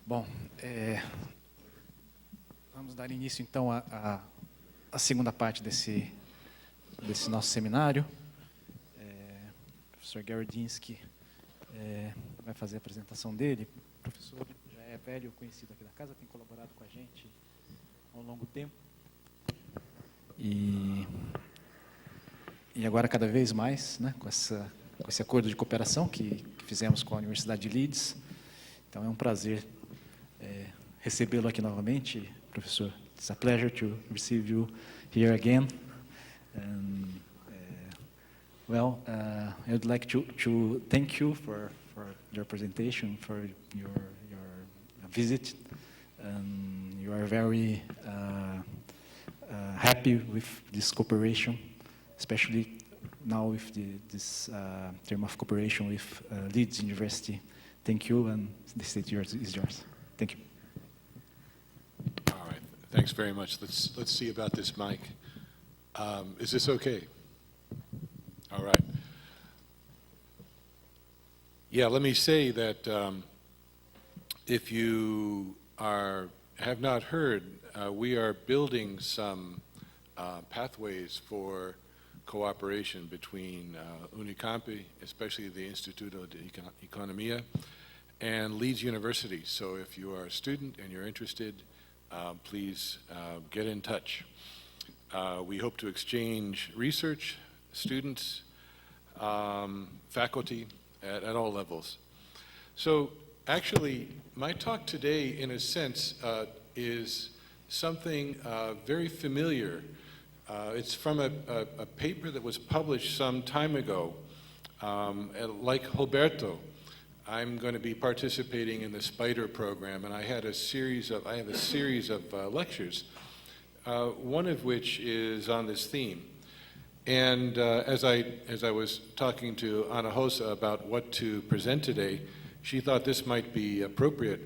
Bom, vamos dar início então à segunda parte desse nosso seminário. O professor Gary Dimsky vai fazer a apresentação dele. O professor já é velho, conhecido aqui da casa, tem colaborado com a gente há um longo tempo. E agora cada vez mais, né, com esse acordo de cooperação que fizemos com a Universidade de Leeds. Então é um prazer recebê-lo aqui novamente, professor. It's a pleasure to receive you here again. And, I would like to thank you for your presentation, for your visit. You are very happy with this cooperation, especially now with this term of cooperation with Leeds University. Thank you, and the stage is yours. Thank you. All right. Thanks very much. Let's see about this mic. Is this okay? All right. Yeah, let me say that if you have not heard, we are building some pathways for cooperation between UNICAMP, especially the Instituto de Economia, and Leeds University. So if you are a student and you're interested, please get in touch. We hope to exchange research, students, faculty at all levels. So actually, my talk today, in a sense, is something very familiar. It's from a paper that was published some time ago. Like Roberto, I'm going to be participating in the SPIDER program, and I have a series of lectures, one of which is on this theme. And as I was talking to Ana Rosa about what to present today, she thought this might be appropriate.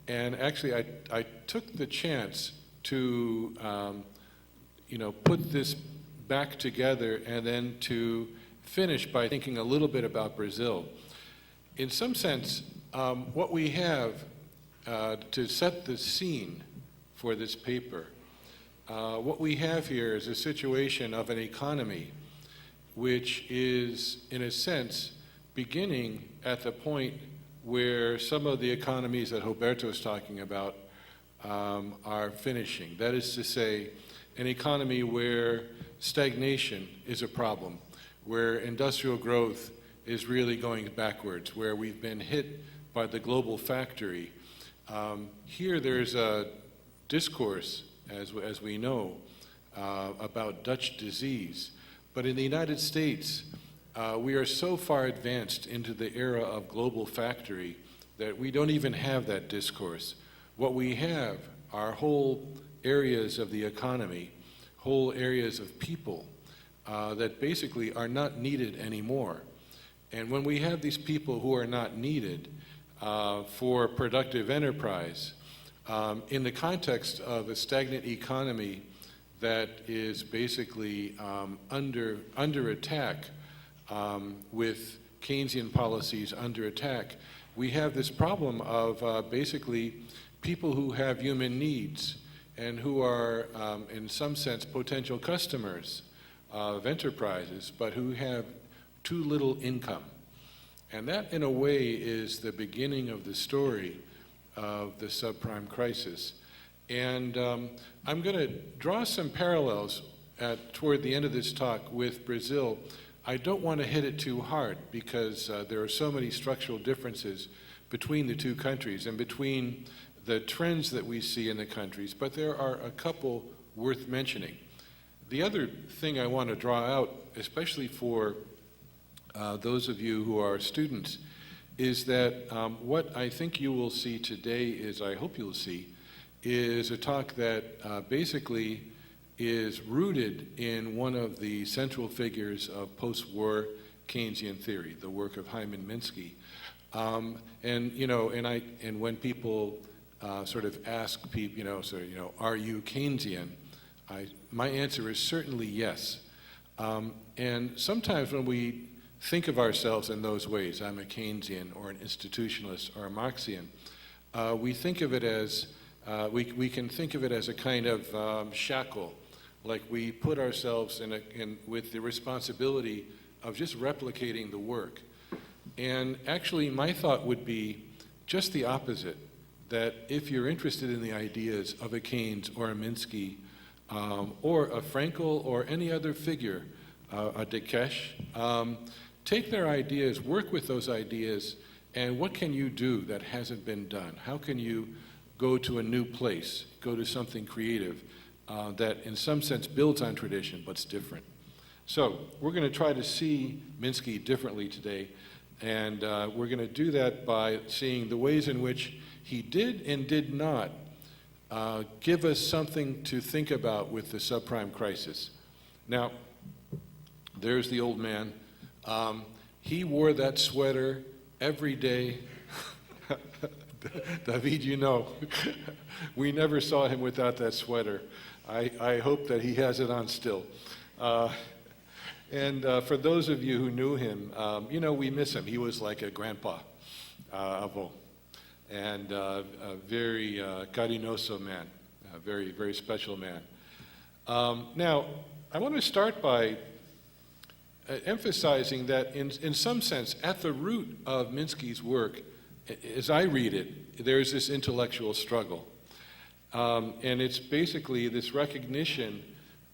And actually, I took the chance to put this back together and then to finish by thinking a little bit about Brazil. In some sense, what we have to set the scene for this paper, what we have here is a situation of an economy which is, in a sense, beginning at the point where some of the economies that Roberto is talking about are finishing. That is to say, an economy where stagnation is a problem, where industrial growth is really going backwards, where we've been hit by the global factory. Here there's a discourse, as we know, about Dutch disease. But in the United States, we are so far advanced into the era of global factory that we don't even have that discourse. What we have are whole areas of the economy, whole areas of people that basically are not needed anymore. And when we have these people who are not needed for productive enterprise, in the context of a stagnant economy that is basically under attack, with Keynesian policies under attack, we have this problem of basically people who have human needs and who are, in some sense, potential customers of enterprises, but who have too little income. And that, in a way, is the beginning of the story of the subprime crisis. And I'm going to draw some parallels toward the end of this talk with Brazil. I don't want to hit it too hard because there are so many structural differences between the two countries and between the trends that we see in the countries, but there are a couple worth mentioning. The other thing I want to draw out, especially for those of you who are students, is that what I think you will see today is, I hope you'll see, is a talk that basically is rooted in one of the central figures of post-war Keynesian theory, the work of Hyman Minsky. And when people sort of ask people, are you Keynesian? My answer is certainly yes. And sometimes when we think of ourselves in those ways, I'm a Keynesian or an institutionalist or a Marxian, we think of it as, we can think of it as a kind of shackle, like we put ourselves with the responsibility of just replicating the work. And actually, my thought would be just the opposite, that if you're interested in the ideas of a Keynes or a Minsky, or a Frankel or any other figure, a Dekesh, take their ideas, work with those ideas, and what can you do that hasn't been done? How can you go to a new place, go to something creative that in some sense builds on tradition but's different? So we're going to try to see Minsky differently today, and we're going to do that by seeing the ways in which he did and did not give us something to think about with the subprime crisis. Now, there's the old man. He wore that sweater every day. David, you know, we never saw him without that sweater. I hope that he has it on still. And for those of you who knew him, you know, we miss him. He was like a grandpa, avo, and a very cariñoso man, a very, very special man. Now, I want to start by emphasizing that in some sense, at the root of Minsky's work, as I read it, there's this intellectual struggle. And it's basically this recognition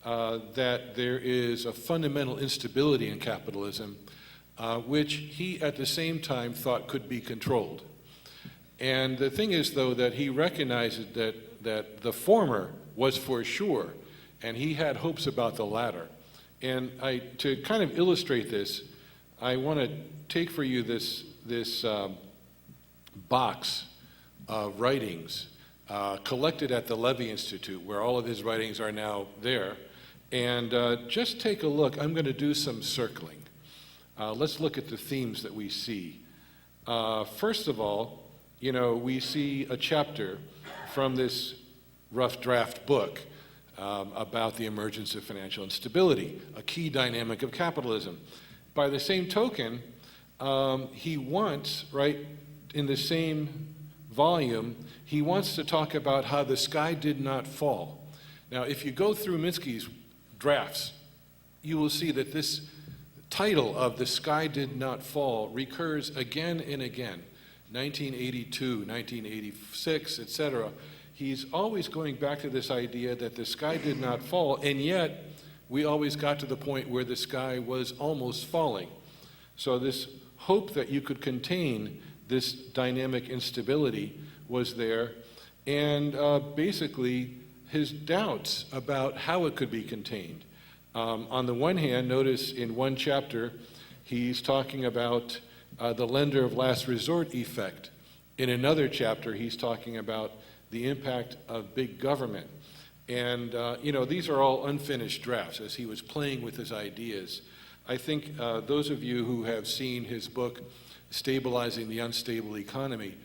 that there is a fundamental instability in capitalism, which he at the same time thought could be controlled. And the thing is, though, that he recognized that the former was for sure, and he had hopes about the latter. And to kind of illustrate this, I want to take for you this box of writings collected at the Levy Institute, where all of his writings are now there. And just take a look. I'm going to do some circling. Let's look at the themes that we see. First of all, you know, we see a chapter from this rough draft book about the emergence of financial instability, a key dynamic of capitalism. By the same token, he wants, right, in the same volume, he wants to talk about how the sky did not fall. Now, if you go through Minsky's drafts, you will see that this title of The Sky Did Not Fall recurs again and again, 1982, 1986, etc. He's always going back to this idea that the sky did not fall, and yet we always got to the point where the sky was almost falling. So this hope that you could contain this dynamic instability was there, and basically his doubts about how it could be contained. On the one hand, notice in one chapter, he's talking about the lender of last resort effect. In another chapter, he's talking about the impact of big government. And, you know, these are all unfinished drafts as he was playing with his ideas. I think those of you who have seen his book, Stabilizing the Unstable Economy,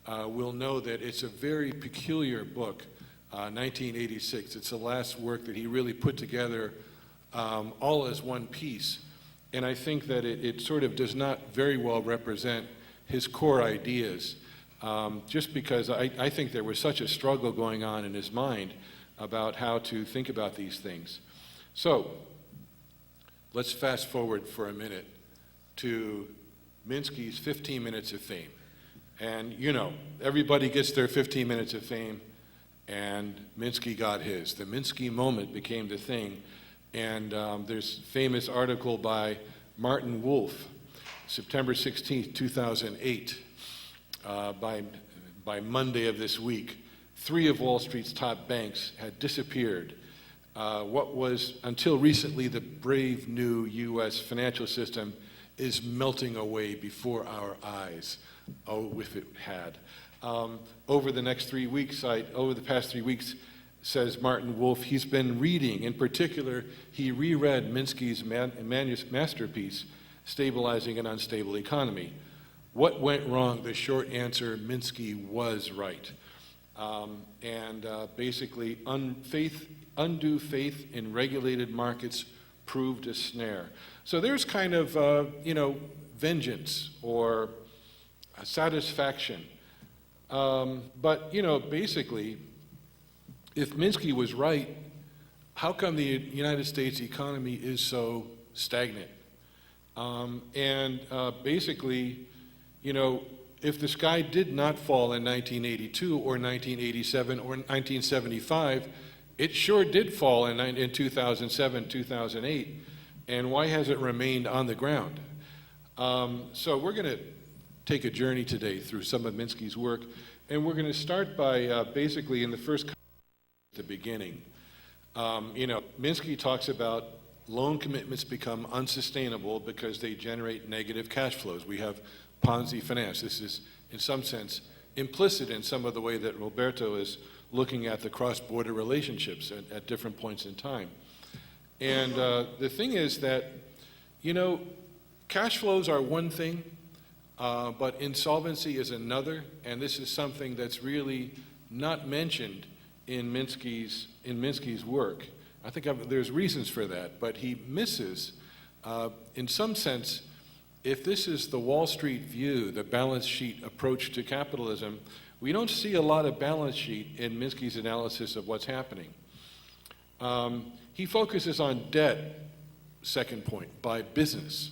will know that it's a very peculiar book, 1986. It's the last work that he really put together all as one piece. And I think that it sort of does not very well represent his core ideas, just because I think there was such a struggle going on in his mind about how to think about these things. So let's fast forward for a minute to Minsky's 15 minutes of fame. And you know, everybody gets their 15 minutes of fame, and Minsky got his. The Minsky moment became the thing. And there's a famous article by Martin Wolf, September 16th, 2008, by Monday of this week. 3 of Wall Street's top banks had disappeared. What was, until recently, the brave new U.S. financial system is melting away before our eyes. Oh, if it had. Over the past 3 weeks, says Martin Wolf, he's been reading. In particular, he reread Minsky's masterpiece, Stabilizing an Unstable Economy. What went wrong? The short answer, Minsky was right. Basically, undue faith in regulated markets proved a snare. So there's kind of, vengeance or satisfaction But, basically, if Minsky was right, how come the United States economy is so stagnant? Basically, if the sky did not fall in 1982 or 1987 or 1975, it sure did fall in 2007, 2008. And why has it remained on the ground? So we're going to take a journey today through some of Minsky's work, and we're going to start by basically in the first at the beginning. Minsky talks about loan commitments become unsustainable because they generate negative cash flows. We have Ponzi finance. This is, in some sense, implicit in some of the way that Roberto is looking at the cross-border relationships at different points in time. And the thing is that, cash flows are one thing, but insolvency is another, and this is something that's really not mentioned in Minsky's work. I think there's reasons for that, but he misses, in some sense, if this is the Wall Street view, the balance sheet approach to capitalism, we don't see a lot of balance sheet in Minsky's analysis of what's happening. He focuses on debt, second point, by business.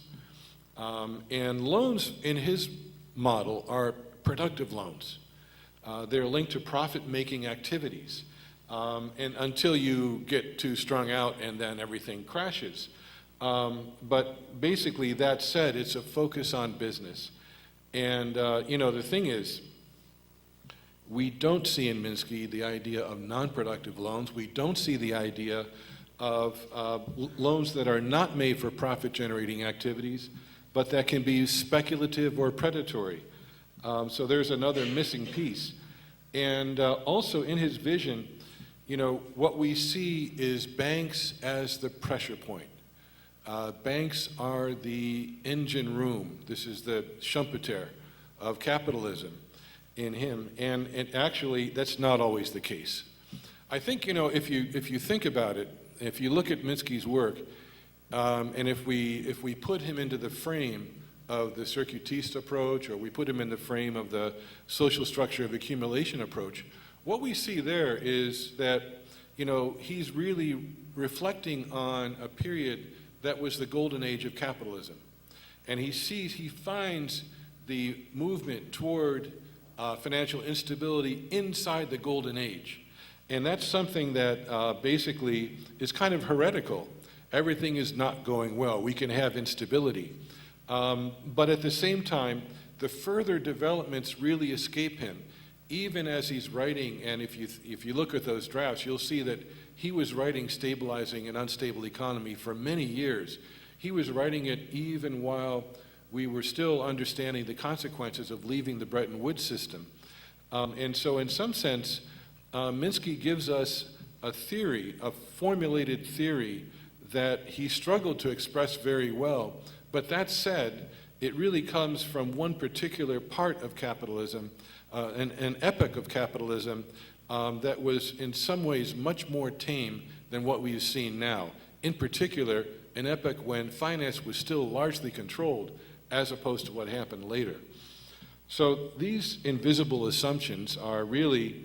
And loans in his model are productive loans. They're linked to profit-making activities. And until you get too strung out and then everything crashes. But basically, that said, it's a focus on business. And, the thing is, we don't see in Minsky the idea of non-productive loans. We don't see the idea of loans that are not made for profit-generating activities, but that can be speculative or predatory. So there's another missing piece. And also in his vision, what we see is banks as the pressure point. Banks are the engine room. This is the Schumpeter of capitalism in him. And actually, that's not always the case. I think, if you think about it, if you look at Minsky's work, and if we put him into the frame of the circuitist approach, or we put him in the frame of the social structure of accumulation approach, what we see there is that, he's really reflecting on a period that was the golden age of capitalism. And he finds the movement toward financial instability inside the golden age. And that's something that basically is kind of heretical. Everything is not going well. We can have instability. But at the same time, the further developments really escape him, even as he's writing. And if you look at those drafts, you'll see that he was writing Stabilizing an Unstable Economy for many years. He was writing it even while we were still understanding the consequences of leaving the Bretton Woods system. And so in some sense, Minsky gives us a theory, a formulated theory that he struggled to express very well. But that said, it really comes from one particular part of capitalism, an epoch of capitalism that was in some ways much more tame than what we've seen now. In particular, an epoch when finance was still largely controlled as opposed to what happened later. So these invisible assumptions are really,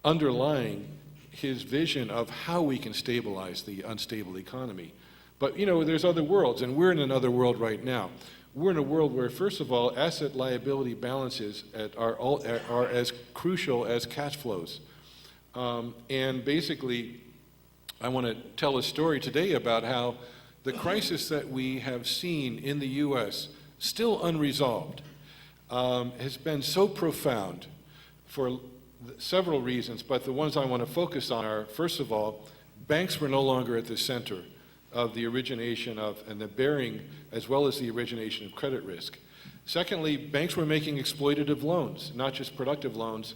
underlying his vision of how we can stabilize the unstable economy. But, there's other worlds, and we're in another world right now. We're in a world where, first of all, asset-liability balances are as crucial as cash flows. And basically, I want to tell a story today about how the crisis that we have seen in the U.S., still unresolved, has been so profound for several reasons, but the ones I want to focus on are, first of all, banks were no longer at the center of the origination of and the bearing as well as the origination of credit risk. Secondly, banks were making exploitative loans, not just productive loans,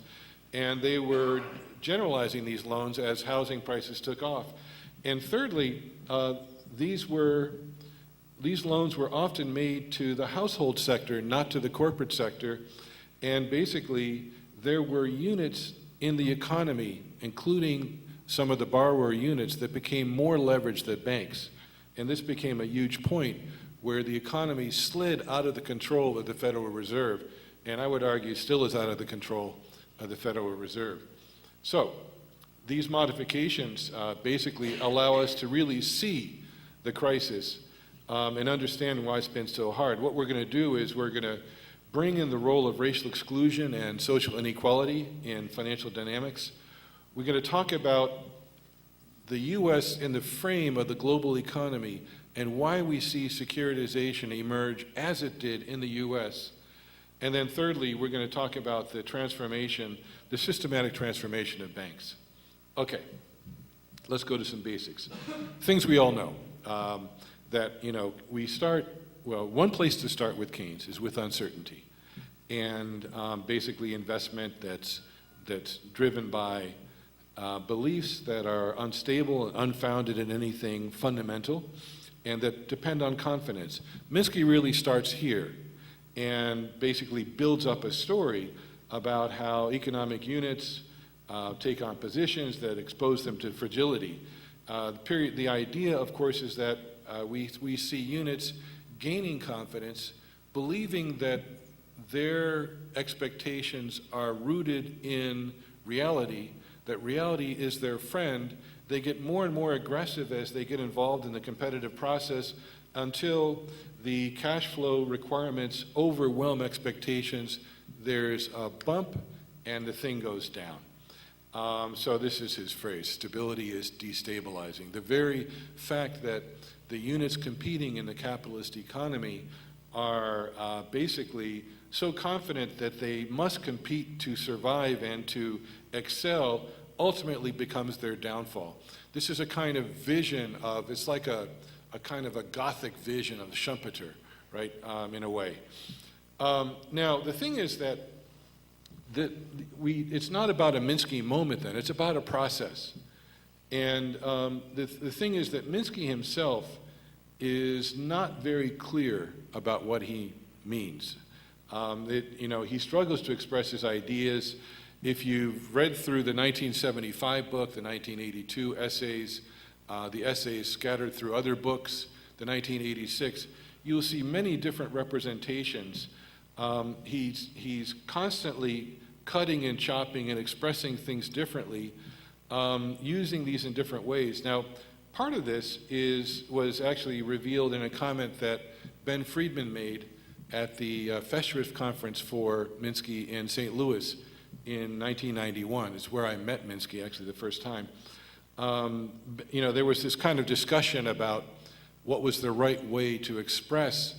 and they were generalizing these loans as housing prices took off. And thirdly, these loans were often made to the household sector, not to the corporate sector, and basically there were units in the economy, including some of the borrower units, that became more leveraged than banks. And this became a huge point where the economy slid out of the control of the Federal Reserve and I would argue still is out of the control of the Federal Reserve. So these modifications basically allow us to really see the crisis and understand why it's been so hard. What we're going to do is we're going to bring in the role of racial exclusion and social inequality in financial dynamics. We're going to talk about the U.S. in the frame of the global economy and why we see securitization emerge as it did in the U.S. And then thirdly, we're going to talk about the transformation, the systematic transformation of banks. Okay, let's go to some basics. Things we all know, that, we start, well, one place to start with Keynes is with uncertainty. And basically investment that's driven by beliefs that are unstable and unfounded in anything fundamental, and that depend on confidence. Minsky really starts here and basically builds up a story about how economic units take on positions that expose them to fragility. The idea, of course, is that we see units gaining confidence, believing that their expectations are rooted in reality, that reality is their friend. They get more and more aggressive as they get involved in the competitive process until the cash flow requirements overwhelm expectations. There's a bump and the thing goes down. So this is his phrase, stability is destabilizing. The very fact that the units competing in the capitalist economy are basically so confident that they must compete to survive and to excel ultimately becomes their downfall. This is a kind of vision of, it's like a kind of a Gothic vision of Schumpeter, right, in a way. Now, the thing is that it's not about a Minsky moment then, it's about a process. And the thing is that Minsky himself is not very clear about what he means. He struggles to express his ideas. If you've read through the 1975 book, the 1982 essays, the essays scattered through other books, the 1986, you'll see many different representations. He's constantly cutting and chopping and expressing things differently, using these in different ways. Now, part of this was actually revealed in a comment that Ben Friedman made at the Festschrift conference for Minsky in St. Louis in 1991. It's where I met Minsky, actually, the first time. There was this kind of discussion about what was the right way to express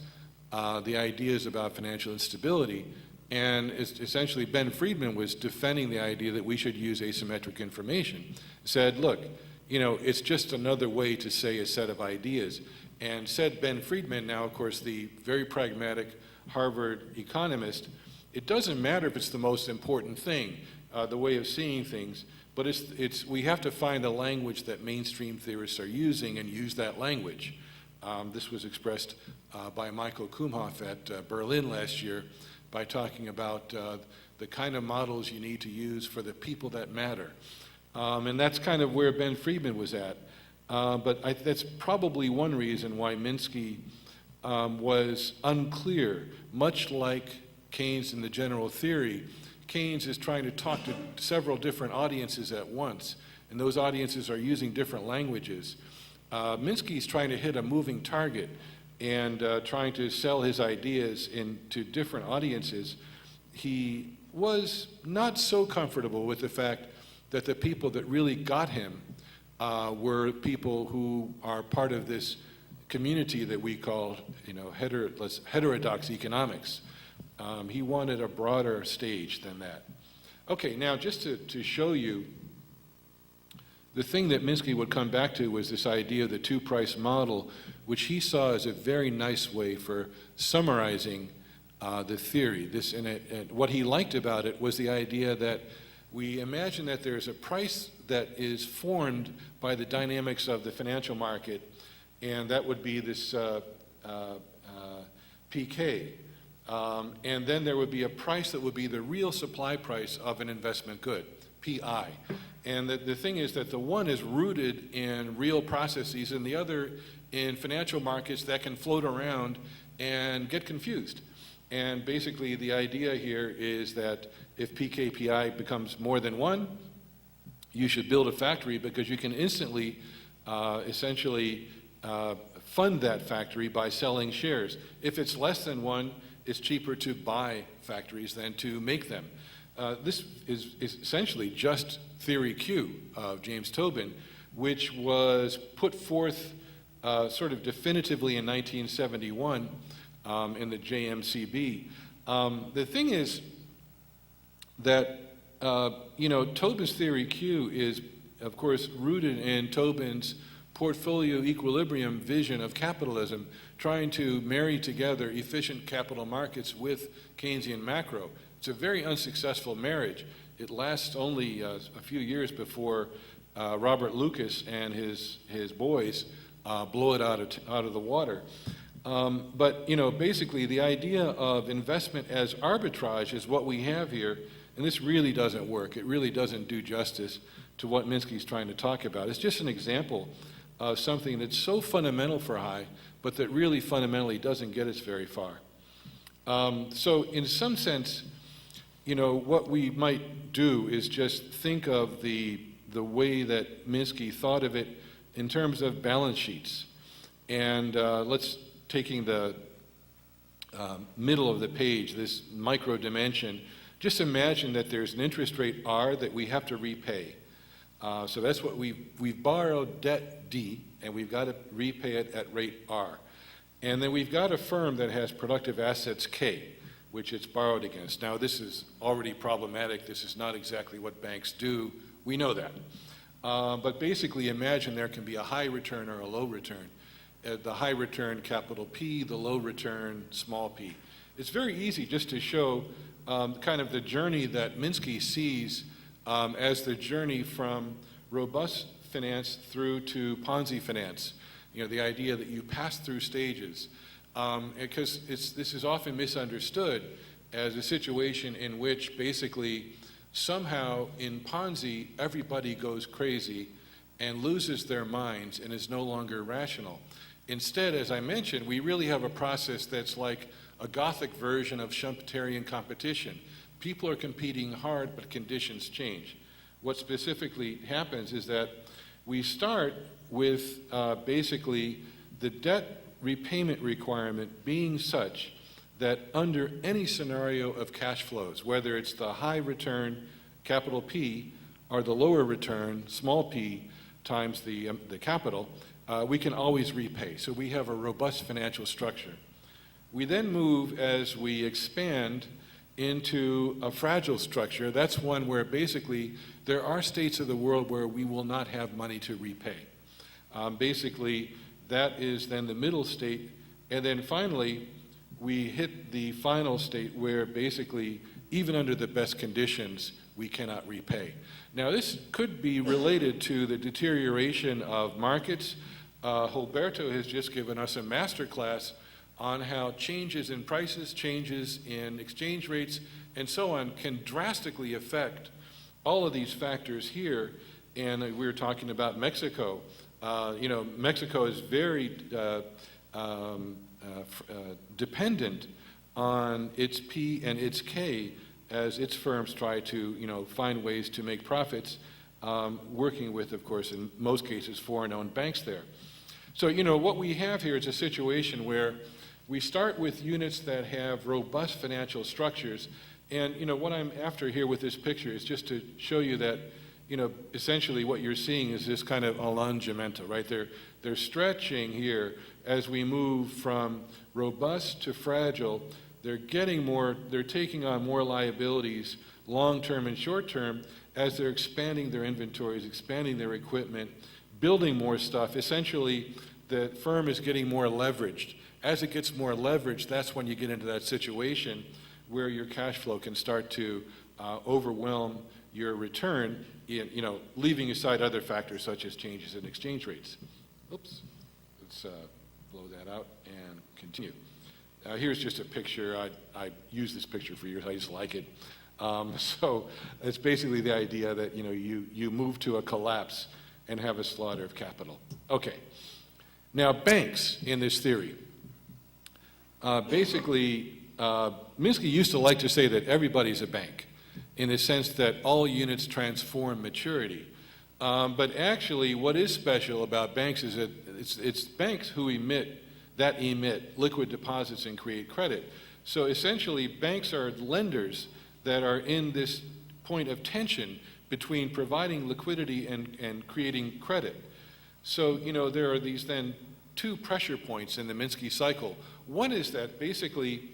the ideas about financial instability. And essentially, Ben Friedman was defending the idea that we should use asymmetric information. Said, look, it's just another way to say a set of ideas. And said Ben Friedman, now, of course, the very pragmatic Harvard economist, it doesn't matter if it's the most important thing, the way of seeing things, but we have to find a language that mainstream theorists are using and use that language. This was expressed by Michael Kumhoff at Berlin last year by talking about the kind of models you need to use for the people that matter. And that's kind of where Ben Friedman was at. But that's probably one reason why Minsky was unclear. Much like Keynes in the general theory, Keynes is trying to talk to several different audiences at once, and those audiences are using different languages. Minsky's trying to hit a moving target and trying to sell his ideas into different audiences. He was not so comfortable with the fact that the people that really got him were people who are part of this community that we call, heterodox economics. He wanted a broader stage than that. Okay, now just to show you, the thing that Minsky would come back to was this idea of the two-price model, which he saw as a very nice way for summarizing the theory. And what he liked about it was the idea that we imagine that there's a price that is formed by the dynamics of the financial market, and that would be this PK. And then there would be a price that would be the real supply price of an investment good, PI. And the thing is that the one is rooted in real processes and the other in financial markets that can float around and get confused. And basically, the idea here is that if PKPI becomes more than 1, you should build a factory because you can instantly, essentially, fund that factory by selling shares. If it's less than 1, it's cheaper to buy factories than to make them. This is essentially just theory Q of James Tobin, which was put forth sort of definitively in 1971 in the JMCB. The thing is that, Tobin's theory Q is, of course, rooted in Tobin's portfolio equilibrium vision of capitalism, trying to marry together efficient capital markets with Keynesian macro. It's a very unsuccessful marriage. It lasts only a few years before Robert Lucas and his boys blow it out of the water. But basically the idea of investment as arbitrage is what we have here, and this really doesn't work. It really doesn't do justice to what Minsky's trying to talk about. It's just an example of something that's so fundamental for High, but that really fundamentally doesn't get us very far. So in some sense, what we might do is just think of the way that Minsky thought of it in terms of balance sheets. And let's taking the middle of the page, this micro dimension, just imagine that there's an interest rate R that we have to repay. So that's what we've borrowed debt D, and we've got to repay it at rate R. And then we've got a firm that has productive assets K, which it's borrowed against. Now, this is already problematic. This is not exactly what banks do. We know that. But basically, imagine there can be a high return or a low return. The high return, capital P, the low return, small p. It's very easy just to show kind of the journey that Minsky sees as the journey from robust finance through to Ponzi finance. The idea that you pass through stages. Because this is often misunderstood as a situation in which basically somehow in Ponzi everybody goes crazy and loses their minds and is no longer rational. Instead, as I mentioned, we really have a process that's like a Gothic version of Schumpeterian competition. People are competing hard, but conditions change. What specifically happens is that we start with basically the debt repayment requirement being such that under any scenario of cash flows, whether it's the high return, capital P, or the lower return, small p, times the capital, we can always repay. So we have a robust financial structure. We then move, as we expand, into a fragile structure. That's one where basically there are states of the world where we will not have money to repay. Basically, that is then the middle state. And then finally, we hit the final state where basically, even under the best conditions, we cannot repay. Now, this could be related to the deterioration of markets. Gilberto has just given us a master class on how changes in prices, changes in exchange rates, and so on can drastically affect all of these factors here. And we were talking about Mexico. Mexico is very dependent on its P and its K as its firms try to, find ways to make profits, working with, of course, in most cases, foreign-owned banks there. So, what we have here is a situation where we start with units that have robust financial structures. And, what I'm after here with this picture is just to show you that, essentially what you're seeing is this kind of allungamento, right? They're stretching here as we move from robust to fragile. They're taking on more liabilities, long-term and short-term, as they're expanding their inventories, expanding their equipment, building more stuff. Essentially, the firm is getting more leveraged. As it gets more leveraged, that's when you get into that situation where your cash flow can start to overwhelm your return, leaving aside other factors such as changes in exchange rates. Oops, let's blow that out and continue. Here's just a picture. I used this picture for years. I just like it. So it's basically the idea that you move to a collapse and have a slaughter of capital. Okay. Now banks in this theory, basically Minsky used to like to say that everybody's a bank, in the sense that all units transform maturity. But actually, what is special about banks is that it's banks who emit liquid deposits and create credit. So essentially, banks are lenders that are in this point of tension between providing liquidity and creating credit. So, there are these then two pressure points in the Minsky cycle. One is that basically,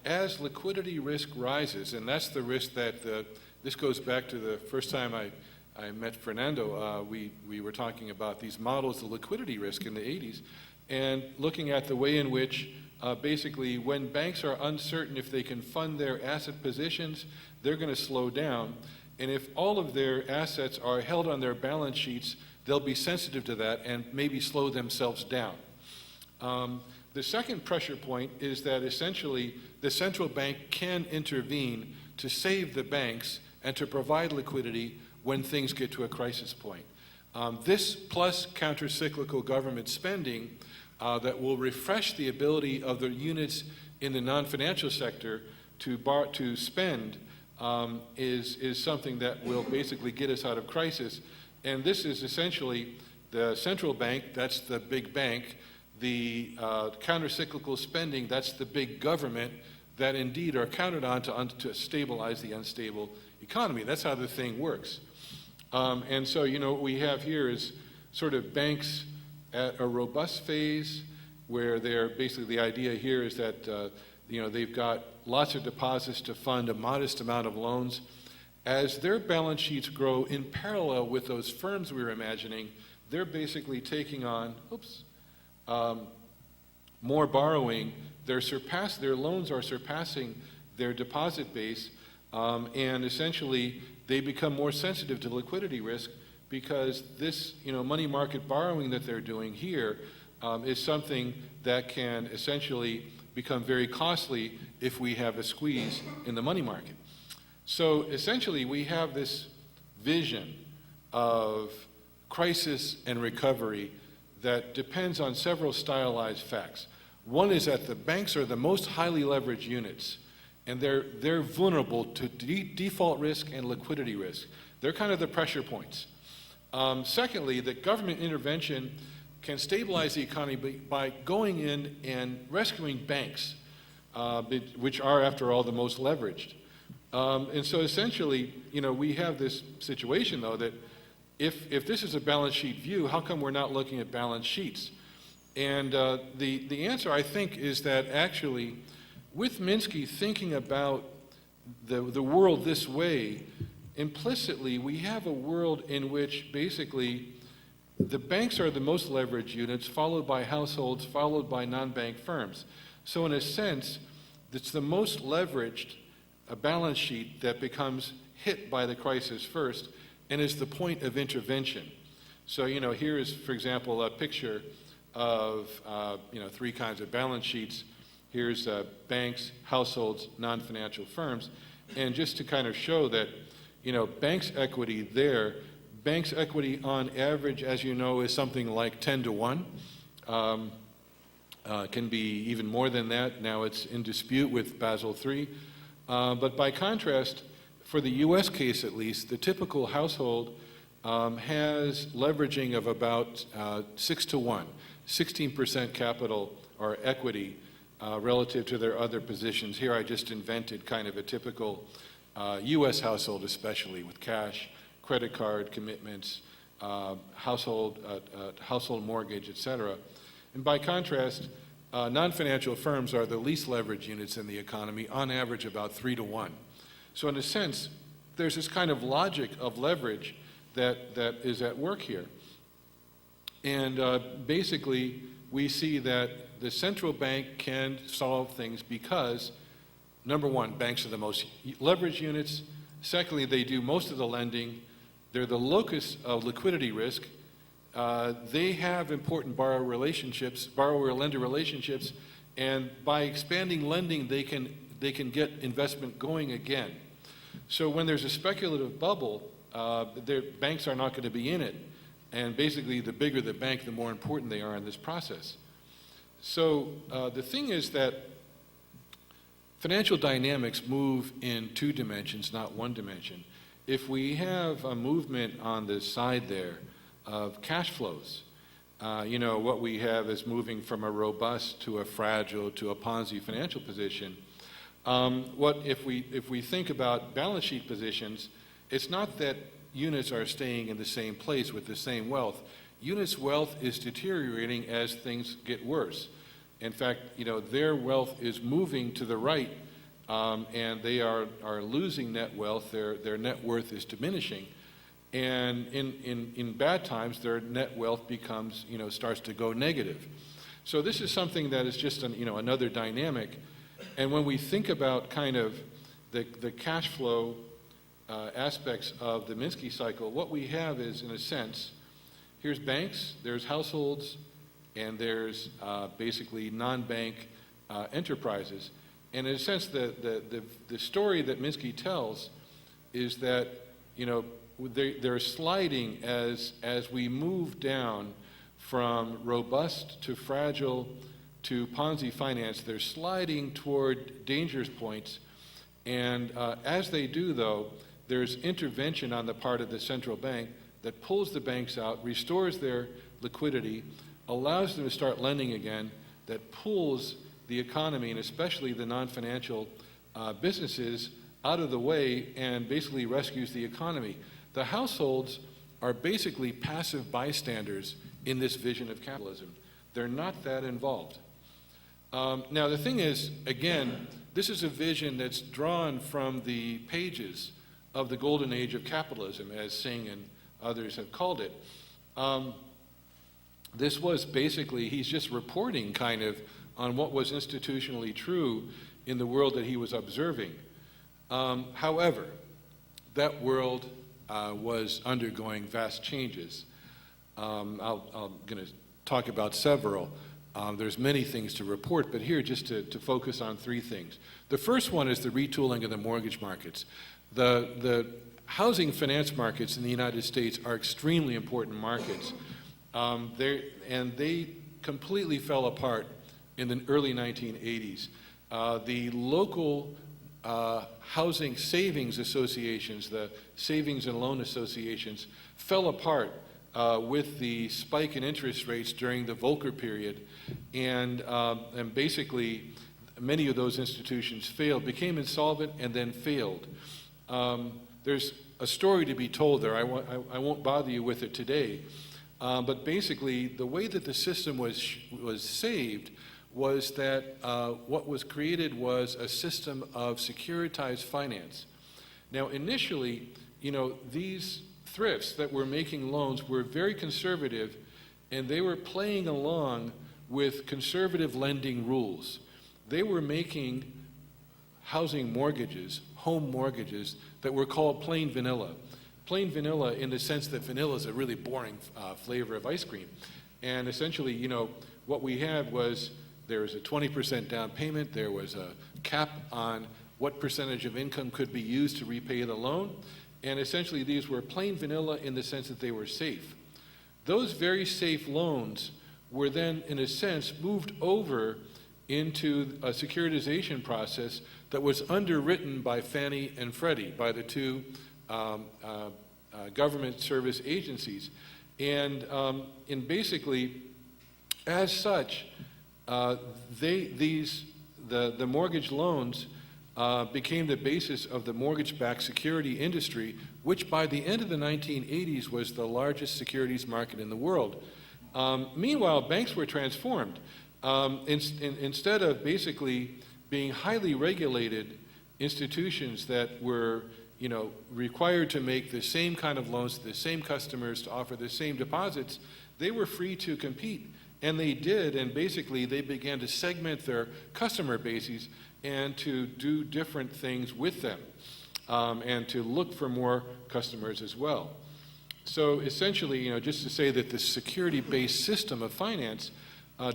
as liquidity risk rises, and that's the risk that, this goes back to the first time I met Fernando, we were talking about these models of liquidity risk in the 80s, and looking at the way in which basically when banks are uncertain if they can fund their asset positions, they're going to slow down. And if all of their assets are held on their balance sheets, they'll be sensitive to that and maybe slow themselves down. The second pressure point is that essentially the central bank can intervene to save the banks and to provide liquidity when things get to a crisis point. This plus counter-cyclical government spending that will refresh the ability of the units in the non-financial sector to spend is something that will basically get us out of crisis. And this is essentially the central bank, that's the big bank, the counter-cyclical spending, that's the big government that indeed are counted on to stabilize the unstable economy. That's how the thing works. And so, what we have here is sort of banks at a robust phase where they're basically, the idea here is that, they've got lots of deposits to fund a modest amount of loans. As their balance sheets grow in parallel with those firms we were imagining, they're basically taking on, more borrowing. Their loans are surpassing their deposit base, and essentially they become more sensitive to liquidity risk because this, money market borrowing that they're doing here is something that can essentially become very costly if we have a squeeze in the money market. So essentially, we have this vision of crisis and recovery that depends on several stylized facts. One is that the banks are the most highly leveraged units, and they're vulnerable to default risk and liquidity risk. They're kind of the pressure points. Secondly, that government intervention can stabilize the economy by going in and rescuing banks, which are, after all, the most leveraged. And so essentially, we have this situation, though, that if this is a balance sheet view, how come we're not looking at balance sheets? And the answer, I think, is that actually, with Minsky thinking about the world this way, implicitly, we have a world in which basically the banks are the most leveraged units, followed by households, followed by non-bank firms. So in a sense, it's the most leveraged balance sheet that becomes hit by the crisis first and is the point of intervention. So, here is, for example, a picture of, three kinds of balance sheets. Here's banks, households, non-financial firms. And just to kind of show that, banks' equity on average, as you know, is something like 10 to 1. Can be even more than that. Now it's in dispute with Basel III. But by contrast, for the US case at least, the typical household has leveraging of about 6 to 1, 16% capital or equity relative to their other positions. Here I just invented kind of a typical US household, especially with cash, credit card commitments, household mortgage, et cetera. And by contrast, non-financial firms are the least leveraged units in the economy, on average about 3 to 1. So in a sense, there's this kind of logic of leverage that is at work here. And basically, we see that the central bank can solve things because, number one, banks are the most leveraged units. Secondly, they do most of the lending. They're the locus of liquidity risk. They have important borrower-lender relationships, and by expanding lending, they can get investment going again. So when there's a speculative bubble, banks are not going to be in it, and basically the bigger the bank, the more important they are in this process. So the thing is that financial dynamics move in two dimensions, not one dimension. If we have a movement on the side there of cash flows, what we have is moving from a robust to a fragile to a Ponzi financial position. If we think about balance sheet positions, it's not that units are staying in the same place with the same wealth. Units' wealth is deteriorating as things get worse. In fact, their wealth is moving to the right, and they are losing net wealth. Their net worth is diminishing. And in bad times, their net wealth becomes, starts to go negative. So this is something that is just another dynamic. And when we think about kind of the cash flow aspects of the Dimsky cycle, what we have is, in a sense, here's banks, there's households, and there's basically non-bank enterprises. And in a sense, the story that Dimsky tells is that, they're sliding as we move down from robust to fragile to Ponzi finance. They're sliding toward danger points. And as they do, though, there's intervention on the part of the central bank that pulls the banks out, restores their liquidity, allows them to start lending again, that pulls the economy, and especially the non-financial businesses, out of the way and basically rescues the economy. The households are basically passive bystanders in this vision of capitalism. They're not that involved. Now, the thing is, again, this is a vision that's drawn from the pages of the golden age of capitalism, as Singh and others have called it. This was basically, he's just reporting kind of on what was institutionally true in the world that he was observing. However, that world was undergoing vast changes. I'm going to talk about several. There's many things to report, but here just to focus on three things. The first one is the retooling of the mortgage markets. The housing finance markets in the United States are extremely important markets. They completely fell apart in the early 1980s. The local housing savings associations, the savings and loan associations, fell apart with the spike in interest rates during the Volcker period, and basically many of those institutions failed, became insolvent, and then failed. There's a story to be told there. I won't bother you with it today, but basically the way that the system was saved was that what was created was a system of securitized finance. Now, initially, these thrifts that were making loans were very conservative, and they were playing along with conservative lending rules. They were making housing mortgages, home mortgages, that were called plain vanilla. Plain vanilla in the sense that vanilla is a really boring flavor of ice cream. And essentially, what we had was there was a 20% down payment, there was a cap on what percentage of income could be used to repay the loan, and essentially these were plain vanilla in the sense that they were safe. Those very safe loans were then, in a sense, moved over into a securitization process that was underwritten by Fannie and Freddie, by the two government service agencies. And basically, as such, the mortgage loans became the basis of the mortgage-backed security industry, which by the end of the 1980s was the largest securities market in the world. Meanwhile, banks were transformed. Instead of basically being highly regulated institutions that were required to make the same kind of loans to the same customers, to offer the same deposits, they were free to compete. And they did, and basically they began to segment their customer bases and to do different things with them, and to look for more customers as well. So essentially, just to say that the security-based system of finance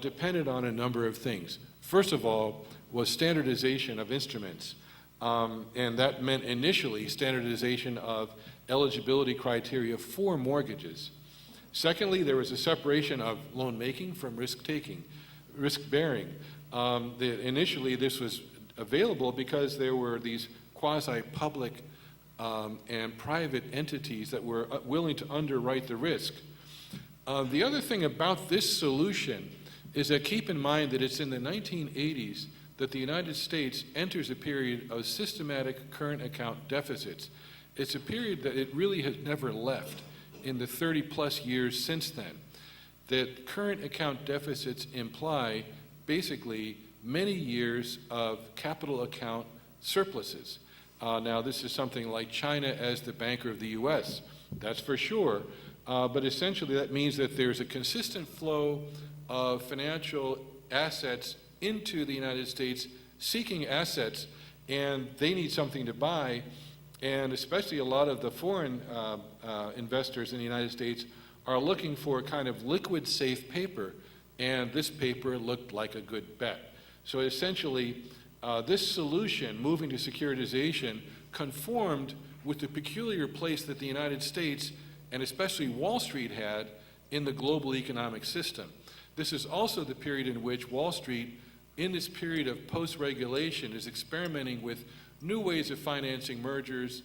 depended on a number of things. First of all was standardization of instruments, and that meant initially standardization of eligibility criteria for mortgages. Secondly, there was a separation of loan making from risk taking, risk bearing. Initially, this was available because there were these quasi-public and private entities that were willing to underwrite the risk. The other thing about this solution is that keep in mind that it's in the 1980s that the United States enters a period of systematic current account deficits. It's a period that it really has never left in the 30-plus years since then. That current account deficits imply basically many years of capital account surpluses. Now, this is something like China as the banker of the U.S., that's for sure, but essentially that means that there's a consistent flow of financial assets into the United States seeking assets, and they need something to buy, and especially a lot of the foreign investors in the United States are looking for a kind of liquid safe paper, and this paper looked like a good bet. So essentially, this solution, moving to securitization, conformed with the peculiar place that the United States, and especially Wall Street, had in the global economic system. This is also the period in which Wall Street, in this period of post-regulation, is experimenting with new ways of financing mergers,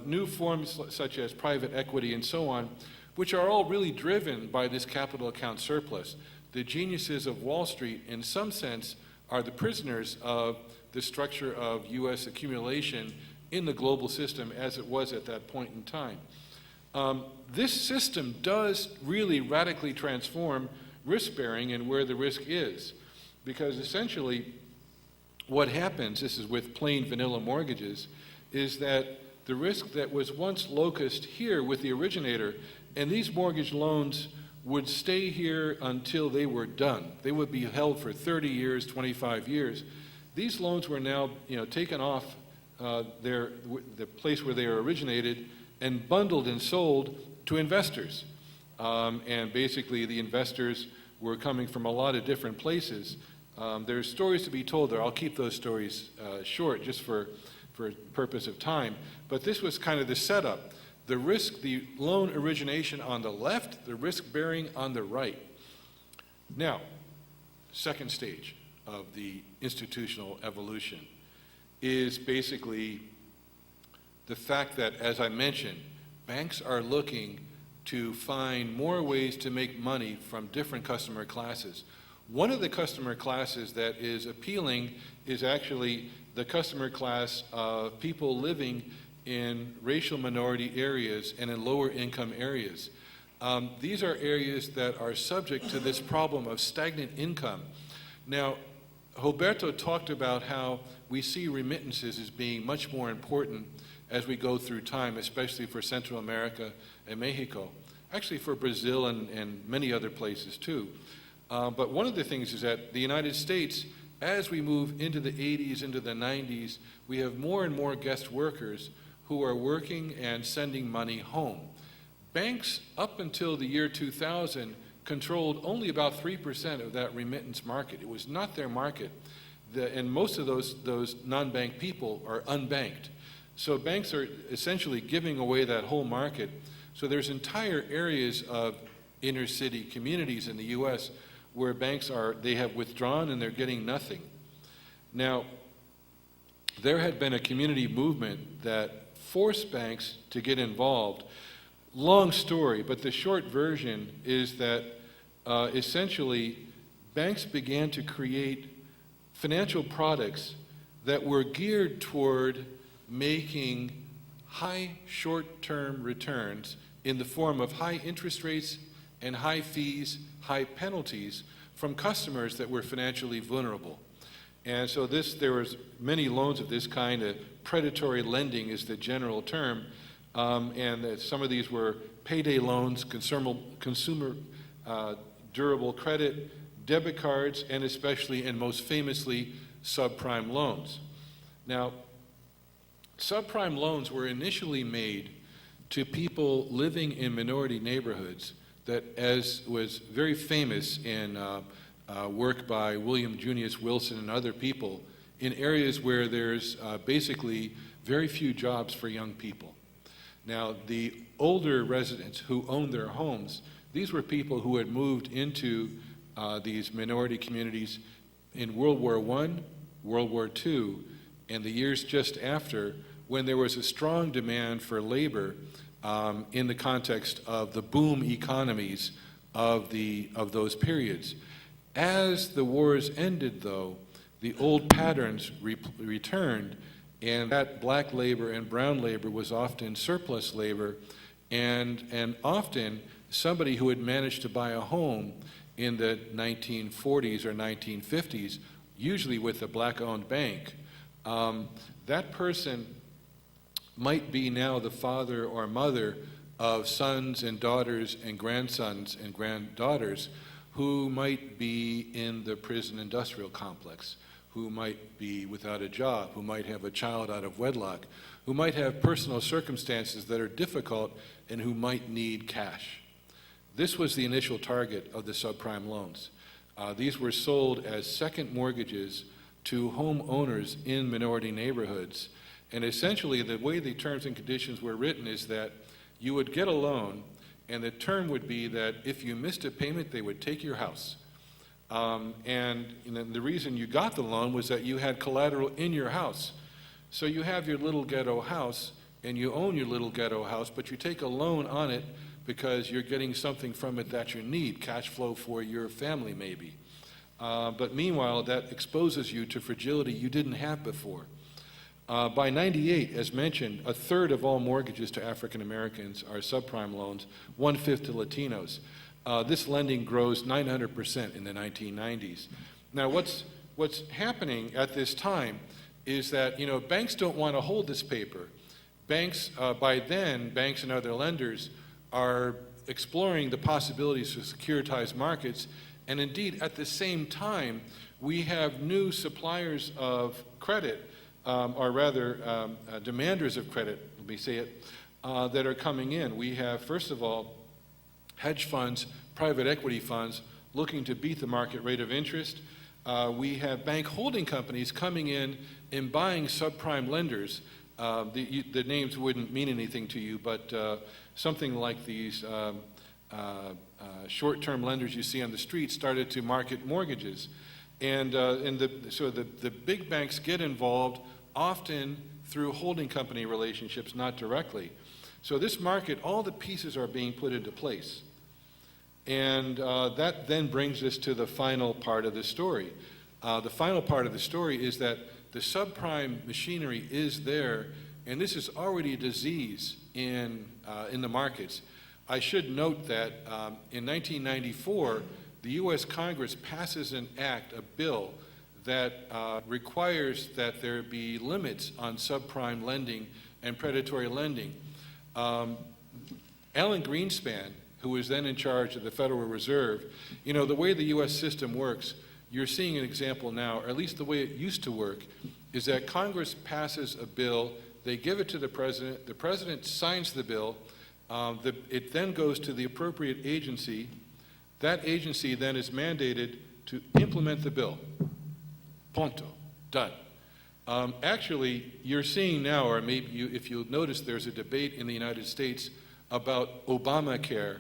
new forms such as private equity and so on, which are all really driven by this capital account surplus. The geniuses of Wall Street, in some sense, are the prisoners of the structure of U.S. accumulation in the global system as it was at that point in time. This system does really radically transform risk-bearing and where the risk is, because essentially what happens, this is with plain vanilla mortgages, is that the risk that was once locused here with the originator, and these mortgage loans would stay here until they were done. They would be held for 30 years, 25 years. These loans were now, taken off the place where they originated and bundled and sold to investors. And basically the investors were coming from a lot of different places. There's stories to be told there. I'll keep those stories short just for purpose of time. But this was kind of the setup. The risk, the loan origination on the left, the risk bearing on the right. Now, second stage of the institutional evolution is basically the fact that, as I mentioned, banks are looking to find more ways to make money from different customer classes. One of the customer classes that is appealing is actually the customer class of people living in racial minority areas and in lower income areas. These are areas that are subject to this problem of stagnant income. Now, Roberto talked about how we see remittances as being much more important as we go through time, especially for Central America and Mexico, actually for Brazil and many other places too. But one of the things is that the United States, as we move into the 80s, into the 90s, we have more and more guest workers who are working and sending money home. Banks, up until the year 2000, controlled only about 3% of that remittance market. It was not their market. And most of those non-bank people are unbanked. So banks are essentially giving away that whole market. So there's entire areas of inner city communities in the U.S. where banks they have withdrawn and they're getting nothing. Now, there had been a community movement that forced banks to get involved. Long story, but the short version is that essentially banks began to create financial products that were geared toward making high short-term returns in the form of high interest rates and high fees, high penalties from customers that were financially vulnerable. And so there was many loans of this kind. Predatory lending is the general term, and some of these were payday loans, consumer durable credit, debit cards, and especially and most famously subprime loans. Now, subprime loans were initially made to people living in minority neighborhoods that, as was very famous in work by William Junius Wilson and other people, in areas where there's basically very few jobs for young people. Now, the older residents who owned their homes, these were people who had moved into these minority communities in World War I World War II, and the years just after, when there was a strong demand for labor in the context of the boom economies of those periods. As the wars ended, though, the old patterns returned, and that black labor and brown labor was often surplus labor, and often somebody who had managed to buy a home in the 1940s or 1950s, usually with a black-owned bank, that person might be now the father or mother of sons and daughters and grandsons and granddaughters who might be in the prison industrial complex, who might be without a job, who might have a child out of wedlock, who might have personal circumstances that are difficult, and who might need cash. This was the initial target of the subprime loans. These were sold as second mortgages to homeowners in minority neighborhoods. And essentially, the way the terms and conditions were written is that you would get a loan, and the term would be that if you missed a payment, they would take your house. And the reason you got the loan was that you had collateral in your house. So you have your little ghetto house, and you own your little ghetto house, but you take a loan on it because you're getting something from it that you need, cash flow for your family maybe. But meanwhile, that exposes you to fragility you didn't have before. By 98, as mentioned, a third of all mortgages to African Americans are subprime loans, 1/5 to Latinos. This lending grows 900% in the 1990s. Now, what's happening at this time is that, banks don't want to hold this paper. Banks, by then, banks and other lenders are exploring the possibilities of securitized markets, and indeed, at the same time, we have new suppliers of credit, or rather, demanders of credit, let me say it, that are coming in. We have, first of all, hedge funds, private equity funds, looking to beat the market rate of interest. We have bank holding companies coming in and buying subprime lenders. The names wouldn't mean anything to you, but something like these short-term lenders you see on the street started to market mortgages. So the big banks get involved, often through holding company relationships, not directly. So this market, all the pieces are being put into place. And that then brings us to the final part of the story. The final part of the story is that the subprime machinery is there, and this is already a disease in the markets. I should note that in 1994, the U.S. Congress passes an act, a bill, that requires that there be limits on subprime lending and predatory lending. Alan Greenspan, who was then in charge of the Federal Reserve, the way the U.S. system works, you're seeing an example now, or at least the way it used to work, is that Congress passes a bill, they give it to the president signs the bill, it then goes to the appropriate agency. That agency then is mandated to implement the bill. Punto. Done. Actually, you're seeing now, or maybe if you'll notice, there's a debate in the United States about Obamacare,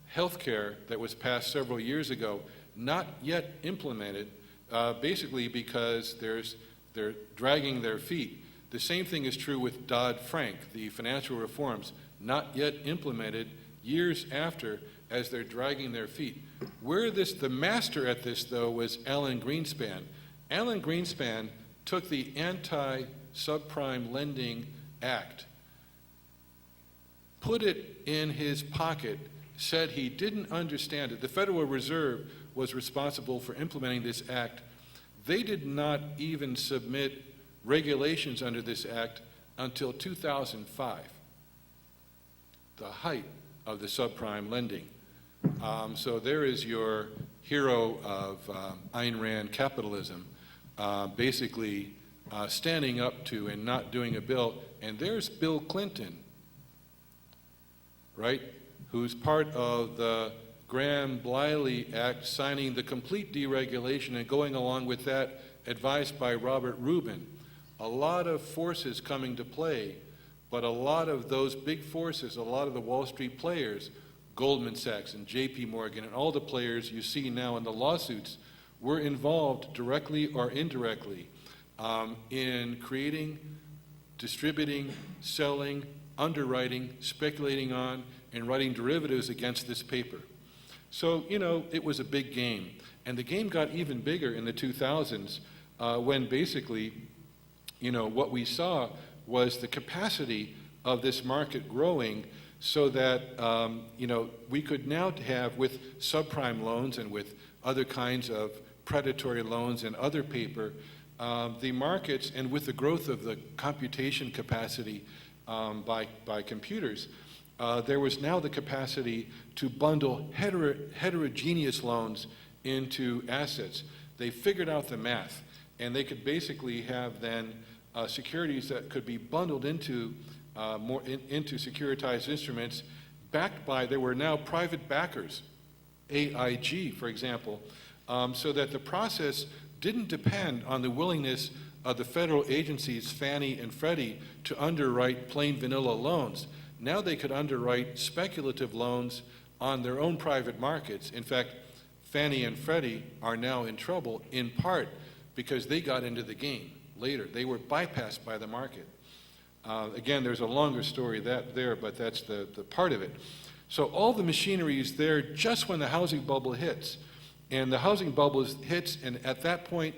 health care that was passed several years ago, not yet implemented, basically because they're dragging their feet. The same thing is true with Dodd-Frank, the financial reforms, not yet implemented years after as they're dragging their feet. The master at this, though, was Alan Greenspan. Alan Greenspan took the Anti-Subprime Lending Act, put it in his pocket, said he didn't understand it. The Federal Reserve was responsible for implementing this act. They did not even submit regulations under this act until 2005, the height of the subprime lending. So there is your hero of Ayn Rand capitalism, basically standing up to and not doing a bill. And there's Bill Clinton, right, who's part of the Graham-Bliley Act, signing the complete deregulation and going along with that, advised by Robert Rubin. A lot of forces coming to play, but a lot of those big forces, a lot of the Wall Street players, Goldman Sachs and J.P. Morgan and all the players you see now in the lawsuits, were involved directly or indirectly in creating, distributing, selling, underwriting, speculating on, and writing derivatives against this paper. So, it was a big game. And the game got even bigger in the 2000s when basically, what we saw was the capacity of this market growing so that, we could now have, with subprime loans and with other kinds of predatory loans and other paper, the markets, and with the growth of the computation capacity by computers, there was now the capacity to bundle heterogeneous loans into assets. They figured out the math, and they could basically have then securities that could be bundled into into securitized instruments backed by, there were now private backers, AIG, for example, so that the process didn't depend on the willingness of the federal agencies, Fannie and Freddie, to underwrite plain vanilla loans. Now they could underwrite speculative loans on their own private markets. In fact, Fannie and Freddie are now in trouble, in part because they got into the game later. They were bypassed by the market. Again, there's a longer story there, but that's the part of it. So all the machinery is there just when the housing bubble hits. And the housing bubble hits, and at that point,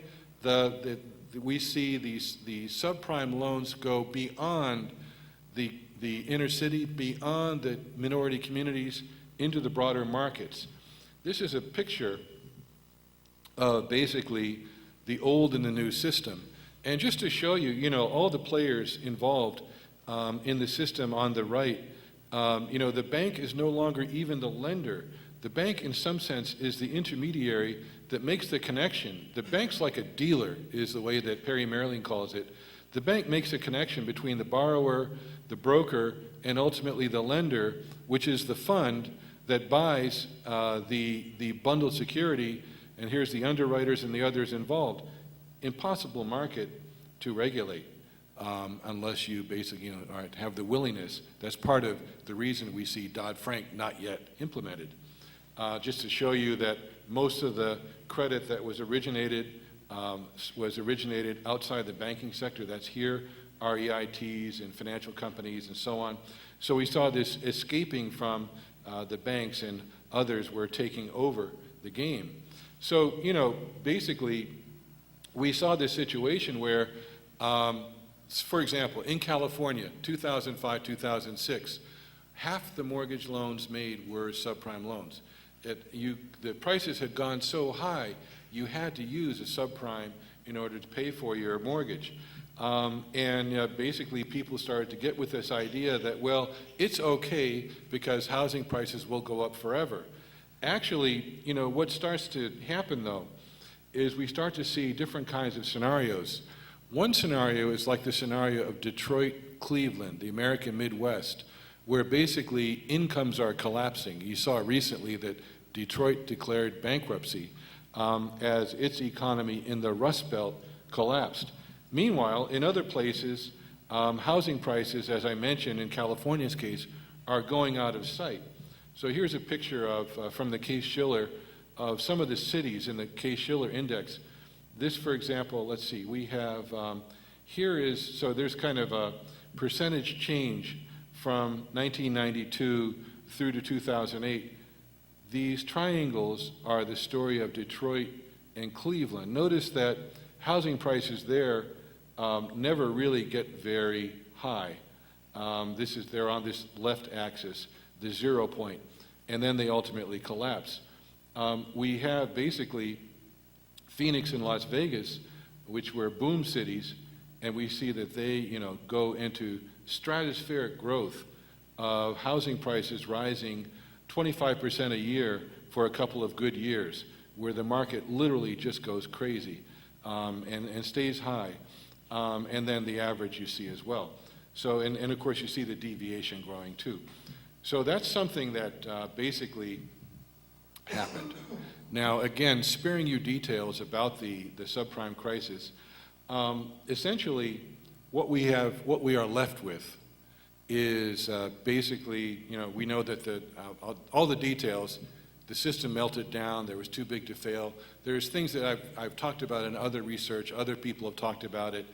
we see the subprime loans go beyond the inner city, beyond the minority communities, into the broader markets. This is a picture of basically the old and the new system. And just to show you, all the players involved in the system on the right, the bank is no longer even the lender. The bank, in some sense, is the intermediary that makes the connection. The bank's like a dealer, is the way that Perry Marilyn calls it. The bank makes a connection between the borrower, the broker, and ultimately the lender, which is the fund that buys the bundled security, and here's the underwriters and the others involved. Impossible market to regulate unless you basically have the willingness. That's part of the reason we see Dodd-Frank not yet implemented. Just to show you that most of the credit that was originated outside the banking sector. That's here, REITs and financial companies and so on. So we saw this escaping from the banks, and others were taking over the game. So, basically, we saw this situation where, for example, in California, 2005, 2006, half the mortgage loans made were subprime loans. The prices had gone so high, you had to use a subprime in order to pay for your mortgage. Basically, people started to get with this idea that, well, it's okay because housing prices will go up forever. Actually, what starts to happen, though, is we start to see different kinds of scenarios. One scenario is like the scenario of Detroit, Cleveland, the American Midwest, where basically incomes are collapsing. You saw recently that Detroit declared bankruptcy as its economy in the Rust Belt collapsed. Meanwhile, in other places, housing prices, as I mentioned in California's case, are going out of sight. So here's a picture of from the Case-Shiller of some of the cities in the Case-Shiller index. This, for example, let's see, we have, so there's kind of a percentage change from 1992 through to 2008. These triangles are the story of Detroit and Cleveland. Notice that housing prices there never really get very high. They're on this left axis, the 0 point, and then they ultimately collapse. We have basically Phoenix and Las Vegas, which were boom cities, and we see that they, go into stratospheric growth of housing prices rising 25% a year for a couple of good years, where the market literally just goes crazy and stays high, and then the average you see as well. So, and of course you see the deviation growing too. So that's something that basically happened. Now, again, sparing you details about the subprime crisis, essentially what we are left with is basically, we know that all the details, the system melted down, there was too big to fail. There's things that I've talked about in other research, other people have talked about it,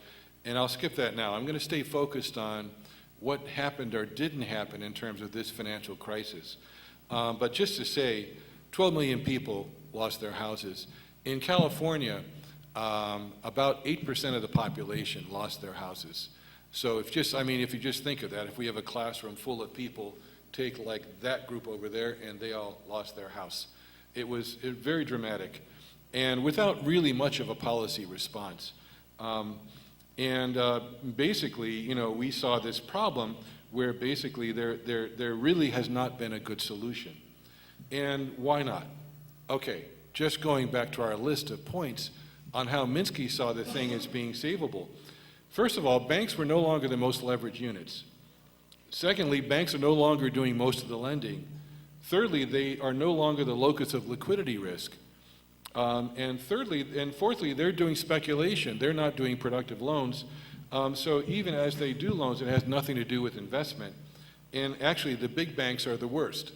and I'll skip that now. I'm going to stay focused on what happened or didn't happen in terms of this financial crisis. But just to say, 12 million people lost their houses. In California, about 8% of the population lost their houses. So if you just think of that, if we have a classroom full of people, take like that group over there, and they all lost their house. It was very dramatic, and without really much of a policy response. Basically, we saw this problem where basically there really has not been a good solution. And why not? Okay, just going back to our list of points on how Dimsky saw the thing as being savable. First of all, banks were no longer the most leveraged units. Secondly, banks are no longer doing most of the lending. Thirdly, they are no longer the locus of liquidity risk. And fourthly, they're doing speculation. They're not doing productive loans. So even as they do loans, it has nothing to do with investment. And actually, the big banks are the worst.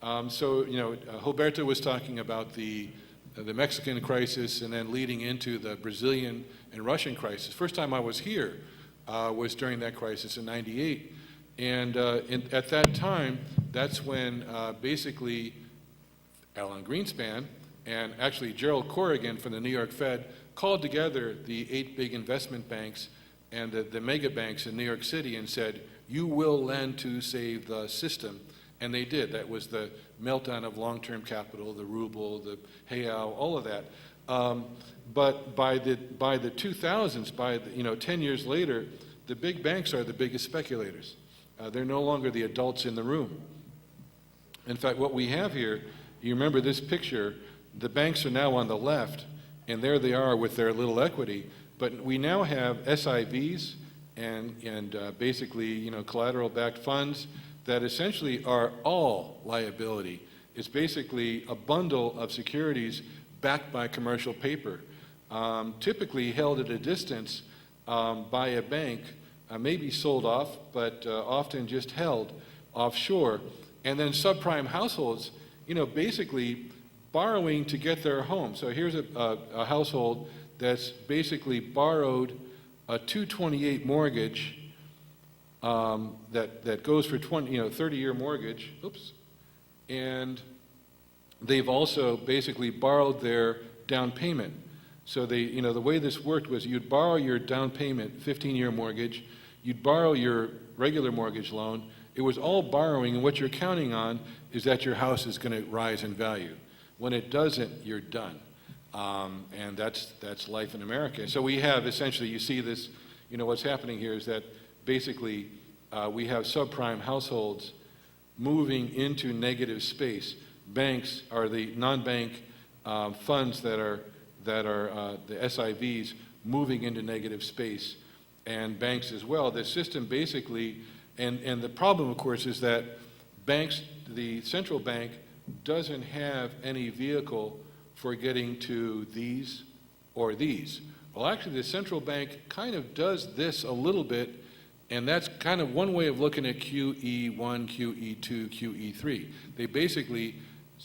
Roberto was talking about the Mexican crisis and then leading into the Brazilian and Russian crisis. First time I was here was during that crisis in '98. And at that time, that's when basically Alan Greenspan and actually Gerald Corrigan from the New York Fed called together the 8 big investment banks and the mega banks in New York City and said, you will lend to save the system. And they did. That was the meltdown of long-term capital, the ruble, the real, all of that. But by the 2000s, 10 years later, the big banks are the biggest speculators. They're no longer the adults in the room. In fact, what we have here, you remember this picture, the banks are now on the left, and there they are with their little equity. But we now have SIVs and basically, collateral-backed funds that essentially are all liability. It's basically a bundle of securities backed by commercial paper, typically held at a distance by a bank, maybe sold off, but often just held offshore. And then subprime households, basically borrowing to get their home. So here's a household that's basically borrowed a 228 mortgage that goes for 30-year mortgage. Oops. And they've also basically borrowed their down payment. So the way this worked was you'd borrow your down payment, 15-year mortgage, you'd borrow your regular mortgage loan. It was all borrowing, and what you're counting on is that your house is going to rise in value. When it doesn't, you're done. And that's life in America. So we have essentially, you see this, what's happening here is that basically we have subprime households moving into negative space. Banks are the non-bank funds that are the SIVs moving into negative space, and banks as well. The system basically, and the problem, of course, is that banks, the central bank, doesn't have any vehicle for getting to these or these. Well, actually, the central bank kind of does this a little bit, and that's kind of one way of looking at QE1, QE2, QE3. They basically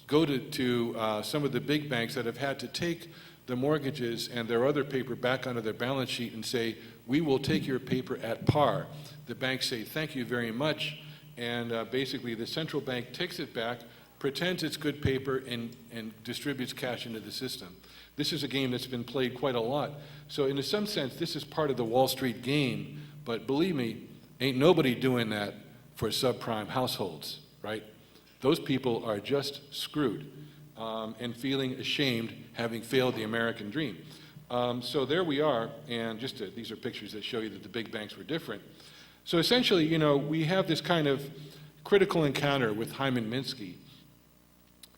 go to some of the big banks that have had to take the mortgages and their other paper back onto their balance sheet and say, we will take your paper at par. The banks say, thank you very much, and basically the central bank takes it back, pretends it's good paper, and distributes cash into the system. This is a game that's been played quite a lot. So in some sense, this is part of the Wall Street game, but believe me, ain't nobody doing that for subprime households, right? Those people are just screwed and feeling ashamed having failed the American dream. So there we are, and these are pictures that show you that the big banks were different. So essentially, we have this kind of critical encounter with Hyman Minsky.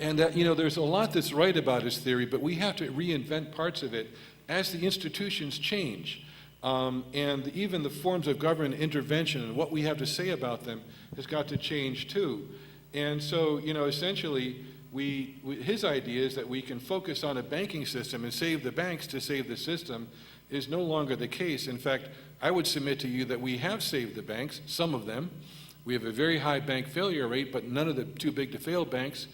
And there's a lot that's right about his theory, but we have to reinvent parts of it as the institutions change. And even the forms of government intervention and what we have to say about them has got to change too. And so, essentially, his idea is that we can focus on a banking system and save the banks to save the system is no longer the case. In fact, I would submit to you that we have saved the banks, some of them. We have a very high bank failure rate, but none of the too big to fail banks.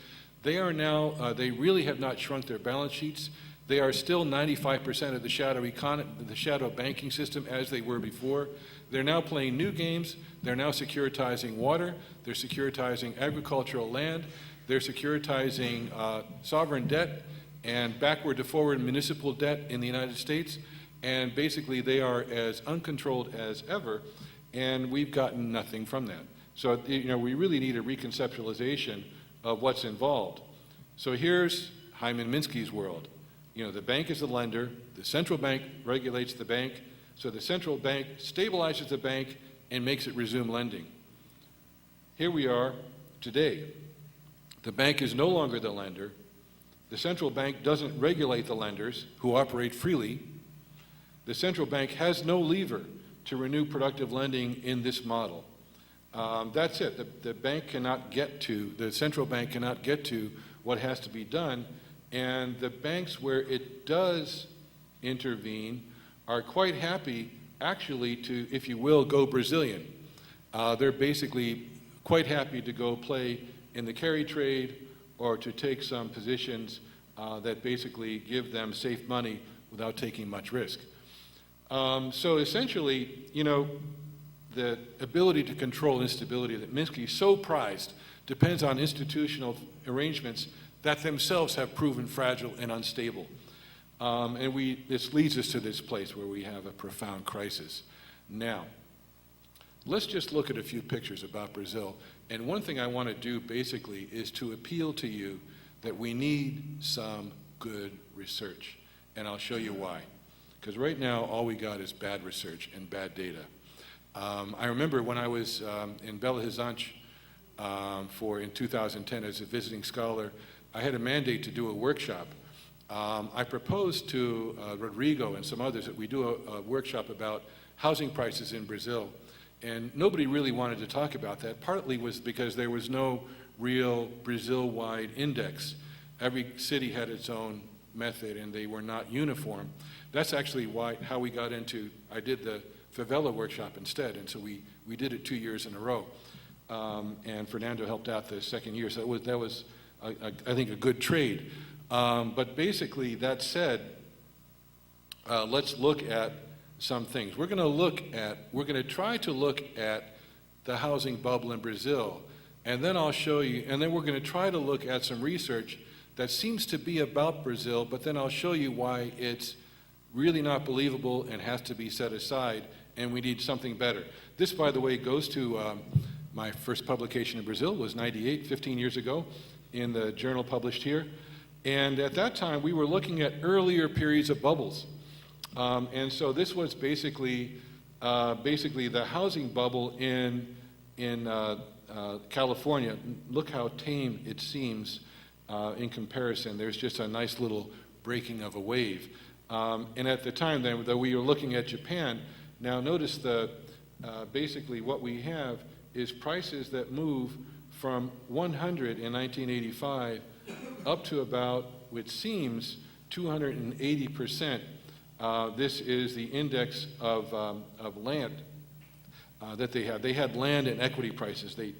They are now, they really have not shrunk their balance sheets. They are still 95% of the shadow banking system as they were before. They're now playing new games. They're now securitizing water. They're securitizing agricultural land. They're securitizing sovereign debt and backward to forward municipal debt in the United States. And basically, they are as uncontrolled as ever, and we've gotten nothing from that. So, you know, we really need a reconceptualization of what's involved. So here's Hyman Minsky's world. You know, the bank is the lender, the central bank regulates the bank, so the central bank stabilizes the bank and makes it resume lending. Here we are today. The bank is no longer the lender. The central bank doesn't regulate the lenders who operate freely. The central bank has no lever to renew productive lending in this model. That's it. The bank cannot get to, the central bank cannot get to what has to be done. And the banks where it does intervene are quite happy actually to, if you will, go Brazilian. They're basically quite happy to go play in the carry trade or to take some positions that basically give them safe money without taking much risk. So essentially, you know, the ability to control instability that Minsky so prized depends on institutional arrangements that themselves have proven fragile and unstable. And this leads us to this place where we have a profound crisis. Now, let's just look at a few pictures about Brazil. And one thing I want to do basically is to appeal to you that we need some good research. And I'll show you why. Because right now, all we got is bad research and bad data. I remember when I was in Belo Horizonte in 2010 as a visiting scholar, I had a mandate to do a workshop. I proposed to Rodrigo and some others that we do a workshop about housing prices in Brazil. And nobody really wanted to talk about that. Partly was because there was no real Brazil-wide index. Every city had its own method and they were not uniform. That's actually how we got into, I did the favela workshop instead, and so we did it 2 years in a row. And Fernando helped out the second year, so that was I think, a good trade. But basically, that said, let's look at some things. We're going to try to look at the housing bubble in Brazil, and then I'll show you, and then we're going to try to look at some research that seems to be about Brazil, but then I'll show you why it's really not believable and has to be set aside, and we need something better. This, by the way, goes to my first publication in Brazil was 98, 15 years ago, in the journal published here. And at that time, we were looking at earlier periods of bubbles. And so this was basically the housing bubble in California. Look how tame it seems in comparison. There's just a nice little breaking of a wave. And at the time, then, though we were looking at Japan, now notice basically what we have is prices that move from 100 in 1985 up to about, which seems, 280%. This is the index of land that they had. They had land and equity prices. They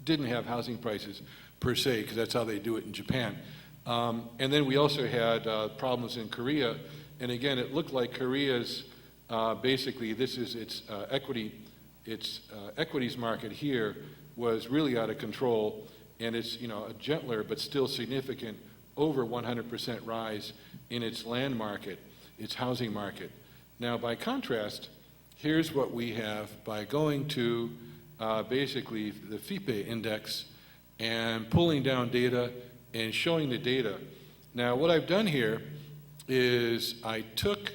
didn't have housing prices per se, because that's how they do it in Japan. And then we also had problems in Korea. And again, it looked like Korea's, basically, this is its equities market here was really out of control, and it's, you know, a gentler but still significant over 100% rise in its land market, its housing market. Now, by contrast, here's what we have by going to basically the FIPE index and pulling down data and showing the data. Now, what I've done here is I took,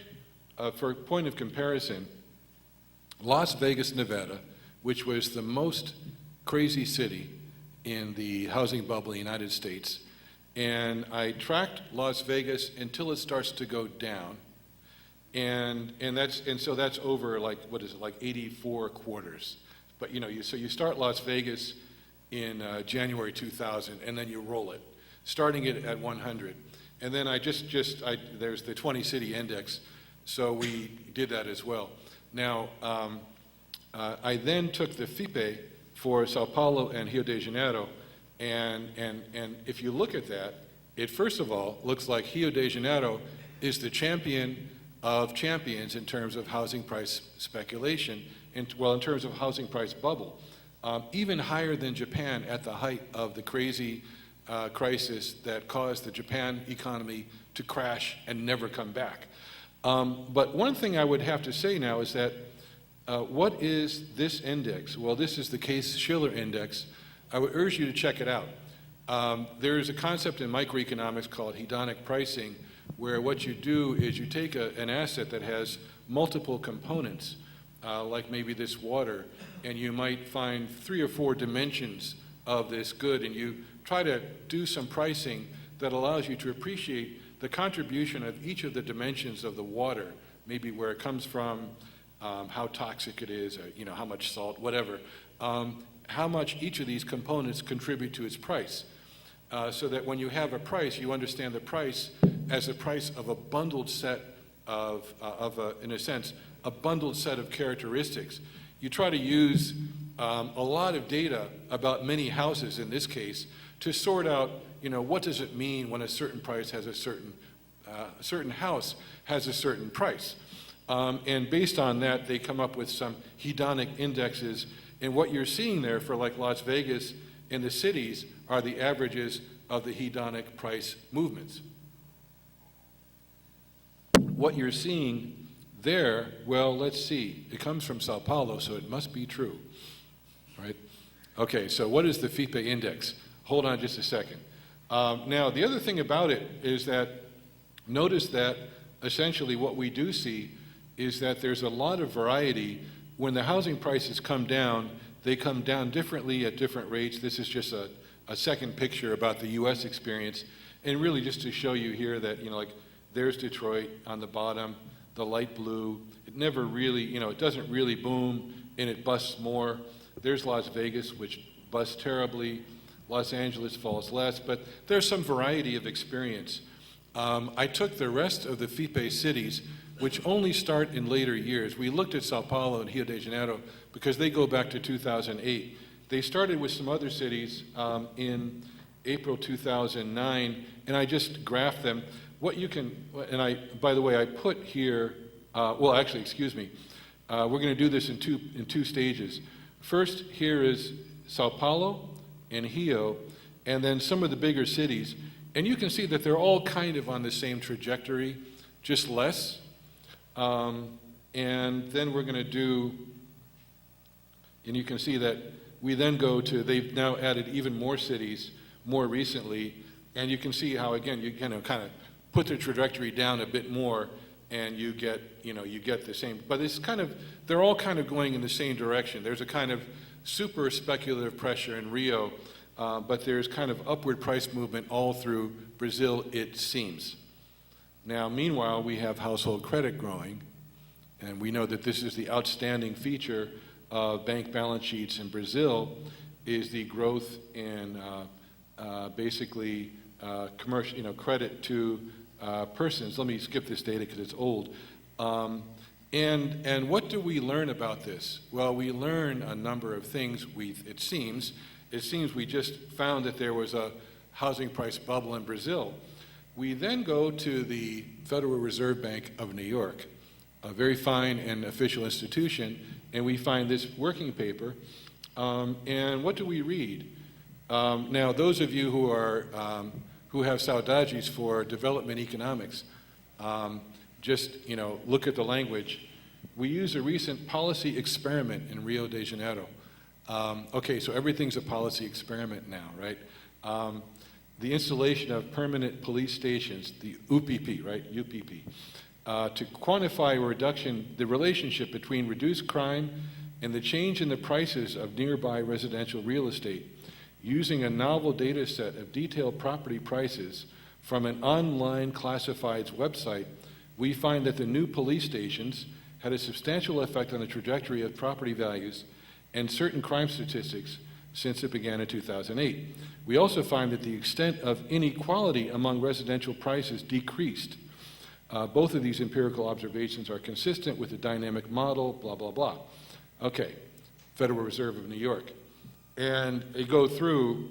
for a point of comparison, Las Vegas, Nevada, which was the most crazy city in the housing bubble in the United States, and I tracked Las Vegas until it starts to go down, and so that's over, like, what is it, like 84 quarters. But you know, so you start Las Vegas in January 2000, and then you roll it, starting it at 100, and then there's the 20 city index, so we did that as well. Now, I then took the FIPE for Sao Paulo and Rio de Janeiro, And if you look at that, it first of all looks like Rio de Janeiro is the champion of champions in terms of housing price speculation, in terms of housing price bubble, even higher than Japan at the height of the crazy crisis that caused the Japan economy to crash and never come back. But one thing I would have to say now is that what is this index? Well, this is the Case-Shiller Index. I would urge you to check it out. There is a concept in microeconomics called hedonic pricing, where what you do is you take an asset that has multiple components, like maybe this water, and you might find 3 or 4 dimensions of this good, and you try to do some pricing that allows you to appreciate the contribution of each of the dimensions of the water, maybe where it comes from, how toxic it is, or, how much salt, whatever, how much each of these components contribute to its price. So that when you have a price, you understand the price as the price of a bundled set in a sense, a bundled set of characteristics. You try to use a lot of data about many houses in this case to sort out, what does it mean when a certain price has a certain house has a certain price. And based on that, they come up with some hedonic indexes. And what you're seeing there for like Las Vegas and the cities are the averages of the hedonic price movements. What you're seeing there, well, let's see. It comes from Sao Paulo, so it must be true, right? Okay, so what is the FIPE index? Hold on just a second. Now, the other thing about it is that notice that essentially what we do see is that there's a lot of variety. When the housing prices come down, they come down differently at different rates. This is just a second picture about the U.S. experience, and really just to show you here that, like there's Detroit on the bottom, the light blue. It never really, it doesn't really boom, and it busts more. There's Las Vegas, which busts terribly. Los Angeles falls less, but there's some variety of experience. I took the rest of the FIPE cities, which only start in later years. We looked at Sao Paulo and Rio de Janeiro because they go back to 2008. They started with some other cities in April 2009, and I just graphed them. What you can, and by the way, I put here, excuse me, we're going to do this in two stages. First, here is Sao Paulo and Rio, and then some of the bigger cities. And you can see that they're all kind of on the same trajectory, just less. And then we're going to do, and you can see that we then go to, they've now added even more cities more recently, and you can see how, again, you kind of put the trajectory down a bit more, and you get the same. But it's they're all kind of going in the same direction. There's a kind of super speculative pressure in Rio, but there's kind of upward price movement all through Brazil, it seems. Now, meanwhile, we have household credit growing, and we know that this is the outstanding feature of bank balance sheets in Brazil, is the growth in basically commercial, credit to persons. Let me skip this data because it's old. And what do we learn about this? Well, we learn a number of things. It seems we just found that there was a housing price bubble in Brazil. We then go to the Federal Reserve Bank of New York, a very fine and official institution, and we find this working paper. And what do we read? Now, those of you who have saudades for development economics, just look at the language. We use a recent policy experiment in Rio de Janeiro. Okay, so everything's a policy experiment now, right? The installation of permanent police stations, the UPP, right? UPP, to quantify the relationship between reduced crime and the change in the prices of nearby residential real estate, using a novel data set of detailed property prices from an online classifieds website. We find that the new police stations had a substantial effect on the trajectory of property values and certain crime statistics since it began in 2008. We also find that the extent of inequality among residential prices decreased. Both of these empirical observations are consistent with the dynamic model, blah, blah, blah. Okay, Federal Reserve of New York. And they go through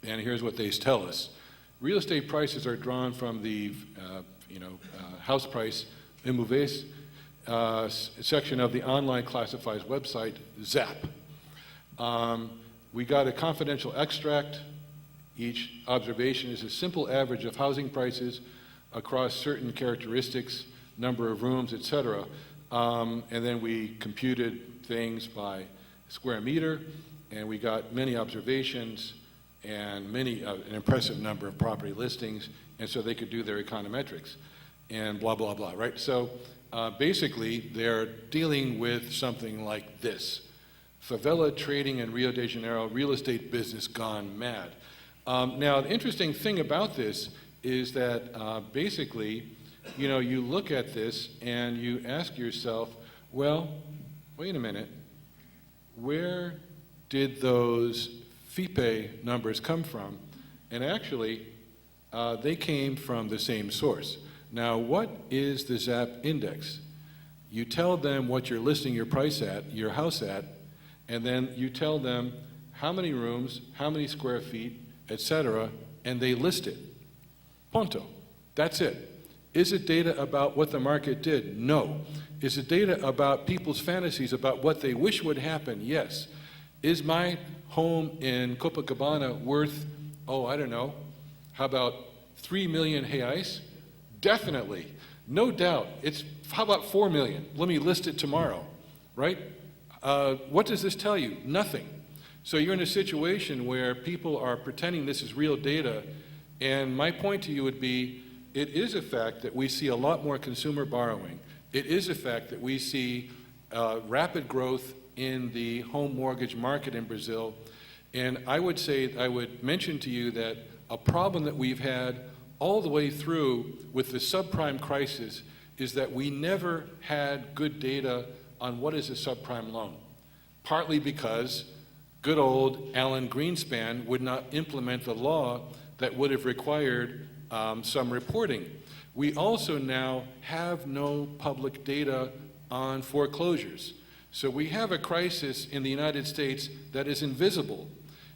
And here's what they tell us. Real estate prices are drawn from the house price immobilier section of the online classifieds website, ZAP. We got a confidential extract. Each observation is a simple average of housing prices across certain characteristics, number of rooms, etc. And then we computed things by square meter, and we got many observations and an impressive number of property listings, and so they could do their econometrics and blah, blah, blah, right? So basically, they're dealing with something like this. Favela trading in Rio de Janeiro, real estate business gone mad. Now, the interesting thing about this is that basically, you look at this and you ask yourself, well, wait a minute, where did those FIPE numbers come from? And actually, they came from the same source. Now, what is the ZAP index? You tell them what you're listing your price at, your house at, and then you tell them how many rooms, how many square feet, etc., and they list it. Punto. That's it. Is it data about what the market did? No. Is it data about people's fantasies about what they wish would happen? Yes. Is my home in Copacabana worth, I don't know, how about 3 million reais? Definitely. No doubt. How about 4 million? Let me list it tomorrow, right? What does this tell you? Nothing. So you're in a situation where people are pretending this is real data, and my point to you would be, it is a fact that we see a lot more consumer borrowing. It is a fact that we see rapid growth in the home mortgage market in Brazil. And I would mention to you that a problem that we've had all the way through with the subprime crisis is that we never had good data on what is a subprime loan. Partly because good old Alan Greenspan would not implement the law that would have required some reporting. We also now have no public data on foreclosures. So we have a crisis in the United States that is invisible.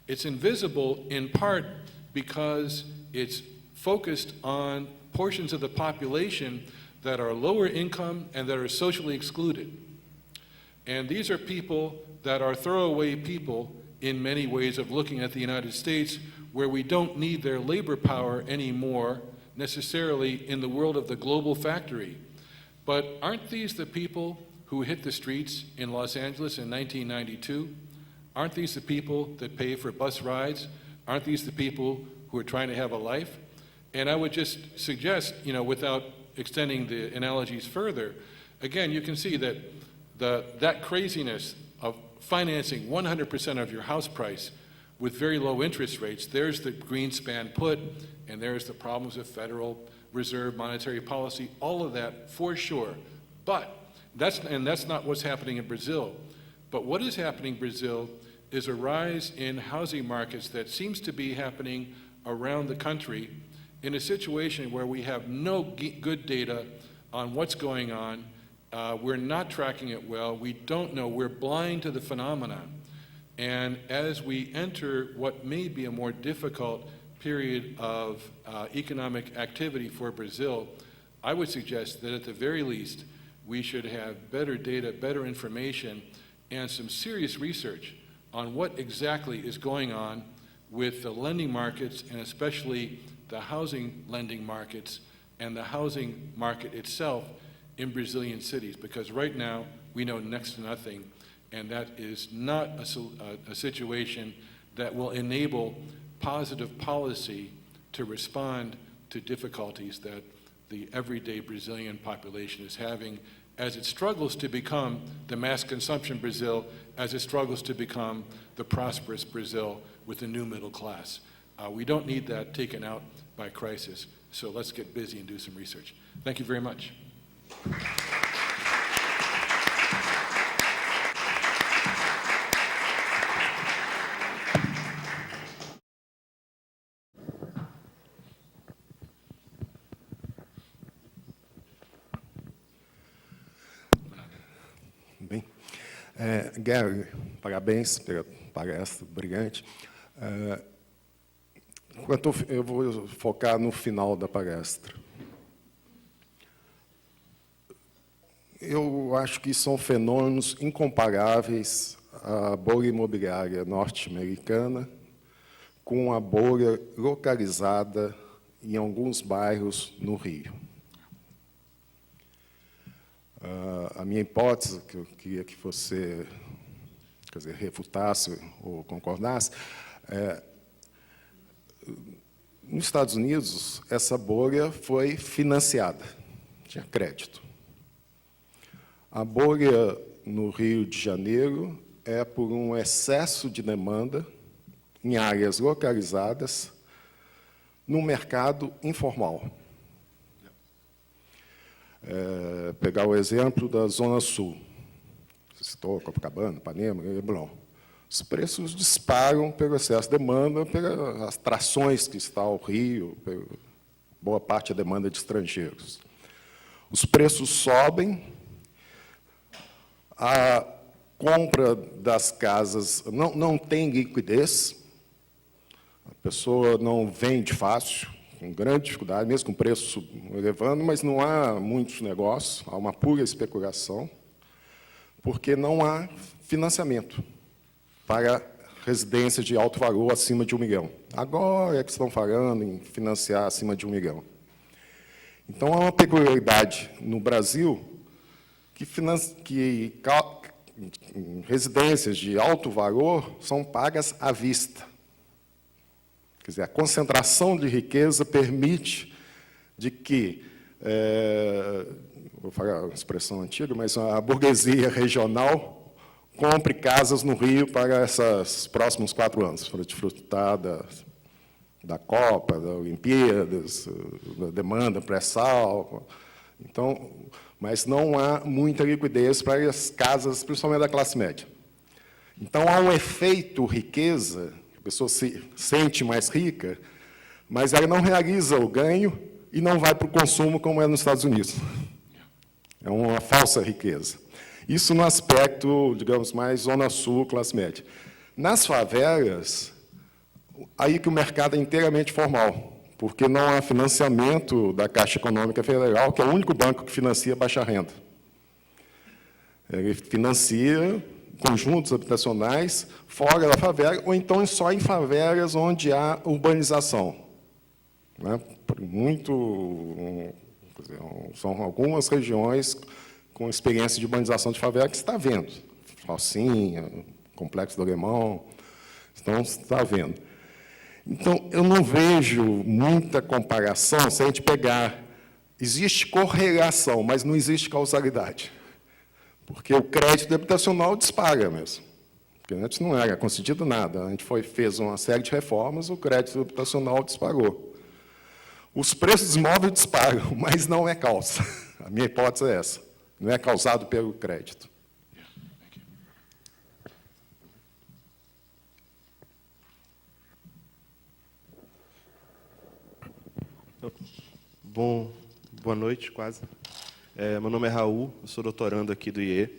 It's invisible in part because it's focused on portions of the population that are lower income and that are socially excluded. And these are people that are throwaway people in many ways of looking at the United States, where we don't need their labor power anymore necessarily in the world of the global factory. But aren't these the people who hit the streets in Los Angeles in 1992? Aren't these the people that pay for bus rides? Aren't these the people who are trying to have a life? And I would just suggest, without extending the analogies further, again, you can see that that craziness of financing 100% of your house price with very low interest rates, there's the Greenspan put, and there's the problems of Federal Reserve monetary policy, all of that for sure. But that's not what's happening in Brazil. But what is happening in Brazil is a rise in housing markets that seems to be happening around the country in a situation where we have no good data on what's going on. We're not tracking it well. We don't know. We're blind to the phenomenon. And as we enter what may be a more difficult period of economic activity for Brazil, I would suggest that at the very least, we should have better data, better information, and some serious research on what exactly is going on with the lending markets, and especially the housing lending markets and the housing market itself in Brazilian cities. Because right now, we know next to nothing, and that is not a situation that will enable positive policy to respond to difficulties that the everyday Brazilian population is having as it struggles to become the mass consumption Brazil, as it struggles to become the prosperous Brazil with the new middle class. We don't need that taken out by crisis, so let's get busy and do some research. Thank you very much. Bem, Gary, parabéns pela palestra brilhante. Eu vou focar no final da palestra. Eu acho que são fenômenos incomparáveis à bolha imobiliária norte-americana com a bolha localizada em alguns bairros no Rio. A minha hipótese, que eu queria que você, quer dizer, refutasse ou concordasse, nos Estados Unidos, essa bolha foi financiada, tinha crédito. A bolha no Rio de Janeiro é por um excesso de demanda em áreas localizadas no mercado informal. Pegar o exemplo da Zona Sul, citou Copacabana, Ipanema, Leblon. Os preços disparam pelo excesso de demanda, pelas atrações que está ao Rio, boa parte da demanda de estrangeiros. Os preços sobem, a compra das casas não tem liquidez, a pessoa não vende fácil, com grande dificuldade, mesmo com preço elevando, mas não há muitos negócios, há uma pura especulação, porque não há financiamento para residências de alto valor acima de 1 milhão. Agora é que estão falando em financiar acima de 1 milhão. Então, há uma peculiaridade no Brasil que residências de alto valor são pagas à vista. Quer dizer, a concentração de riqueza permite de que, vou falar uma expressão antiga, mas a burguesia regional compre casas no Rio para esses próximos 4 anos, para desfrutar da Copa, das Olimpíadas, da demanda pré-sal. Então, mas não há muita liquidez para as casas, principalmente da classe média. Então, há um efeito riqueza, a pessoa se sente mais rica, mas ela não realiza o ganho e não vai para o consumo, como é nos Estados Unidos. É uma falsa riqueza. Isso no aspecto, digamos, mais zona sul, classe média. Nas favelas, aí que o mercado é inteiramente formal, porque não há financiamento da Caixa Econômica Federal, que é o único banco que financia baixa renda. Ele financia conjuntos habitacionais fora da favela, ou então só em favelas onde há urbanização. Né? São algumas regiões com experiência de urbanização de favela que se está vendo. Rocinha, Complexo do Alemão, então se está vendo. Então, eu não vejo muita comparação se a gente pegar... Existe correlação, mas não existe causalidade. Porque o crédito habitacional dispara mesmo. Porque antes não era concedido nada. A gente fez uma série de reformas, o crédito habitacional disparou. Os preços dos imóveis disparam, mas não é causa. A minha hipótese é essa. Não é causado pelo crédito. Boa noite, quase. Meu nome é Raul, eu sou doutorando aqui do IE,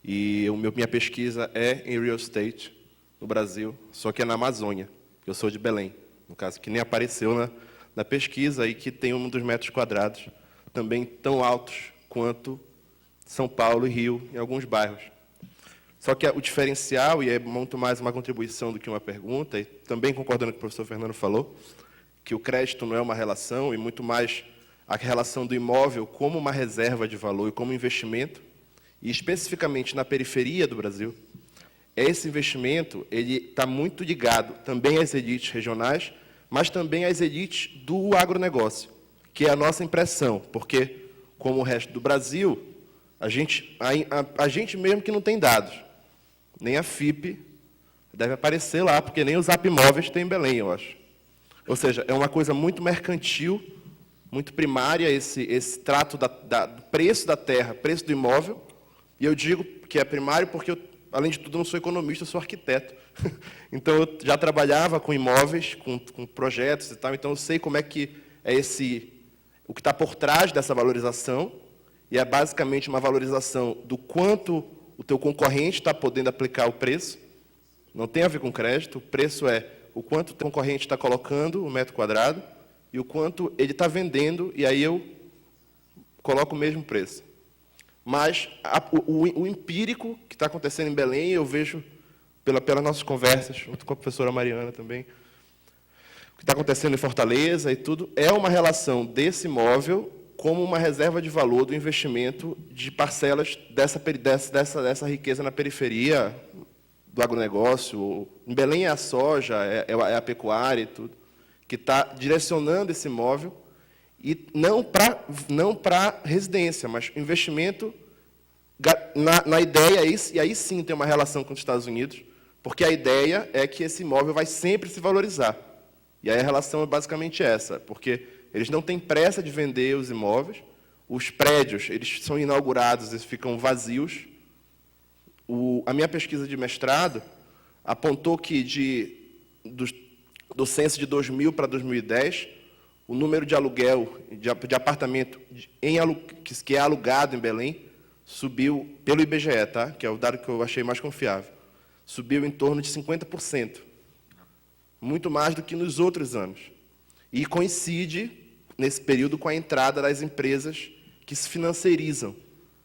e minha pesquisa é em real estate, no Brasil, só que é na Amazônia. Eu sou de Belém, no caso, que nem apareceu na pesquisa, e que tem um dos metros quadrados também tão altos quanto São Paulo e Rio, em alguns bairros. Só que o diferencial, e é muito mais uma contribuição do que uma pergunta, e também concordando com o que o professor Fernando falou, que o crédito não é uma relação, e muito mais a relação do imóvel como uma reserva de valor e como investimento, e especificamente na periferia do Brasil, esse investimento ele está muito ligado também às elites regionais, mas também às elites do agronegócio, que é a nossa impressão, porque, como o resto do Brasil, a gente mesmo que não tem dados, nem a FIP deve aparecer lá, porque nem os Apimóveis tem em Belém, eu acho. Ou seja, é uma coisa muito mercantil, muito primária, esse trato do preço da terra, preço do imóvel, e eu digo que é primário porque, eu, além de tudo, não sou economista, eu sou arquiteto. Então, eu já trabalhava com imóveis, com projetos e tal, então eu sei como é que é o que está por trás dessa valorização, e é basicamente uma valorização do quanto o teu concorrente está podendo aplicar o preço, não tem a ver com crédito, o preço é o quanto o concorrente está colocando o metro quadrado e o quanto ele está vendendo, e aí eu coloco o mesmo preço. Mas o empírico que está acontecendo em Belém, eu vejo, pelas nossas conversas, junto com a professora Mariana também, o que está acontecendo em Fortaleza e tudo, é uma relação desse imóvel como uma reserva de valor do investimento de parcelas dessa riqueza na periferia do agronegócio. Em Belém é a soja, é a pecuária e tudo, que está direcionando esse imóvel, e não para residência, mas investimento na ideia, e aí sim tem uma relação com os Estados Unidos, porque a ideia é que esse imóvel vai sempre se valorizar. E aí a relação é basicamente essa, porque eles não têm pressa de vender os imóveis, os prédios eles são inaugurados e ficam vazios. A minha pesquisa de mestrado apontou que, do censo de 2000 para 2010, o número de aluguel, de apartamento que é alugado em Belém, subiu, pelo IBGE, tá? Que é o dado que eu achei mais confiável, subiu em torno de 50%. Muito mais do que nos outros anos. E coincide, nesse período, com a entrada das empresas que se financeirizam,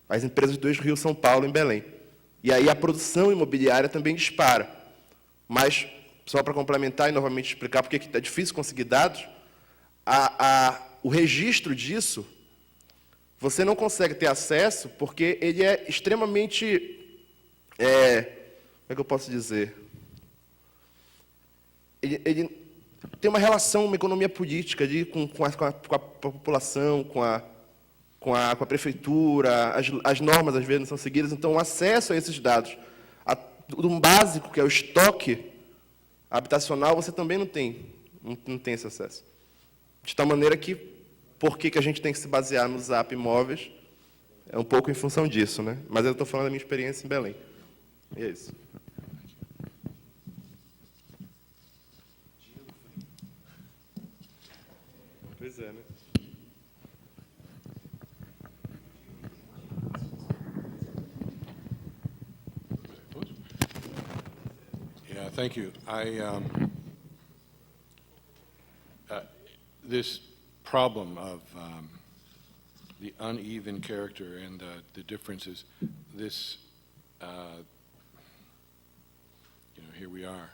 as empresas do Eixo Rio-São Paulo, em Belém. E aí a produção imobiliária também dispara. Mas, só para complementar e novamente explicar porque é difícil conseguir dados, o registro disso, você não consegue ter acesso porque ele é extremamente... como é que eu posso dizer? Ele tem uma relação, uma economia política ali com a população, com a prefeitura, as normas, às vezes, não são seguidas. Então, o acesso a esses dados, um básico, que é o estoque habitacional, você também não tem esse acesso. De tal maneira que, por que a gente tem que se basear no Zap Imóveis, é um pouco em função disso, né? Mas eu estou falando da minha experiência em Belém. E é isso. Pois é, né? Yeah, thank you. This problem of the uneven character and the differences, this, here we are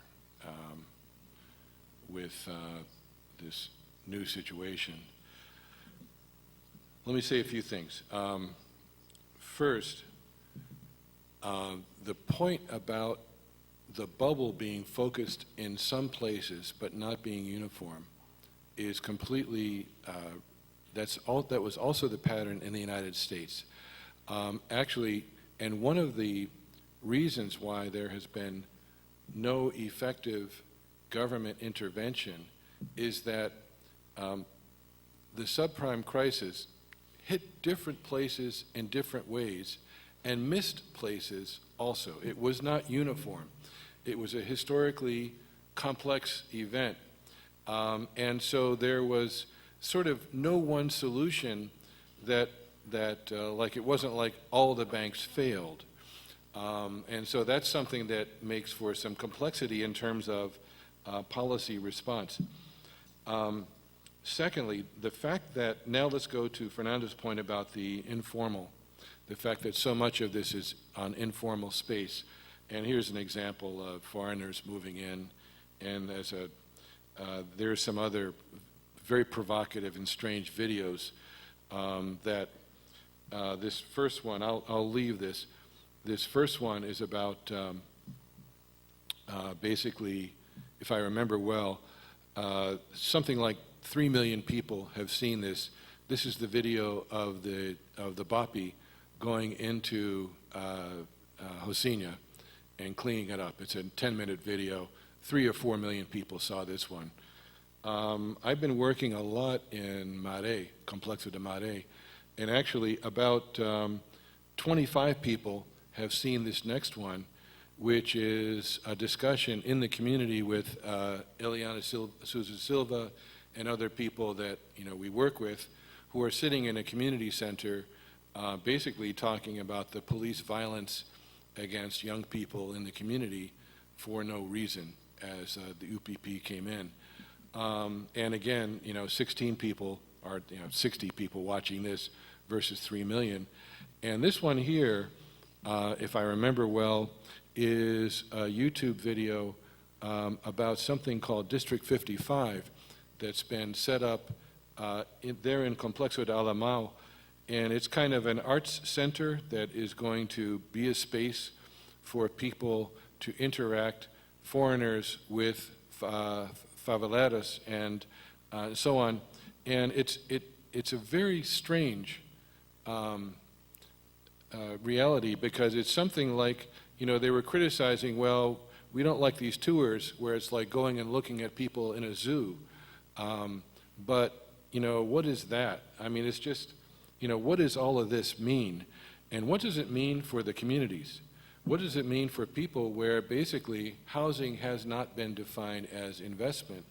with this new situation. Let me say a few things. First, the point about the bubble being focused in some places but not being uniform is completely, that was also the pattern in the United States. Actually, and one of the reasons why there has been no effective government intervention is that the subprime crisis hit different places in different ways and missed places also. It was not uniform. It was a historically complex event. And so there was sort of no one solution that like, it wasn't like all the banks failed. And so that's something that makes for some complexity in terms of policy response. Secondly, the fact that, now let's go to Fernando's point about the informal, the fact that so much of this is on informal space. And here's an example of foreigners moving in, and there's some other very provocative and strange videos that this first one, I'll leave this. This first one is about basically, if I remember well, something like 3 million people have seen this. This is the video of the Bapi going into Rocinha and cleaning it up. It's a 10-minute video. 3 or 4 million people saw this one. I've been working a lot in Maré, Complexo de Maré, and actually about 25 people have seen this next one, which is a discussion in the community with Eliana Souza Silva and other people that we work with, who are sitting in a community center, basically talking about the police violence against young people in the community for no reason. as the UPP came in. And again, 16 people are, 60 people watching this versus 3 million. And this one here, if I remember well, is a YouTube video about something called District 55 that's been set up there in Complexo de Alamau. And it's kind of an arts center that is going to be a space for people to interact, foreigners with faveleros and so on. And it's a very strange reality, because it's something like, they were criticizing, well, we don't like these tours where it's like going and looking at people in a zoo. But, what is that? I mean, it's just, what does all of this mean? And what does it mean for the communities? What does it mean for people where basically housing has not been defined as investment,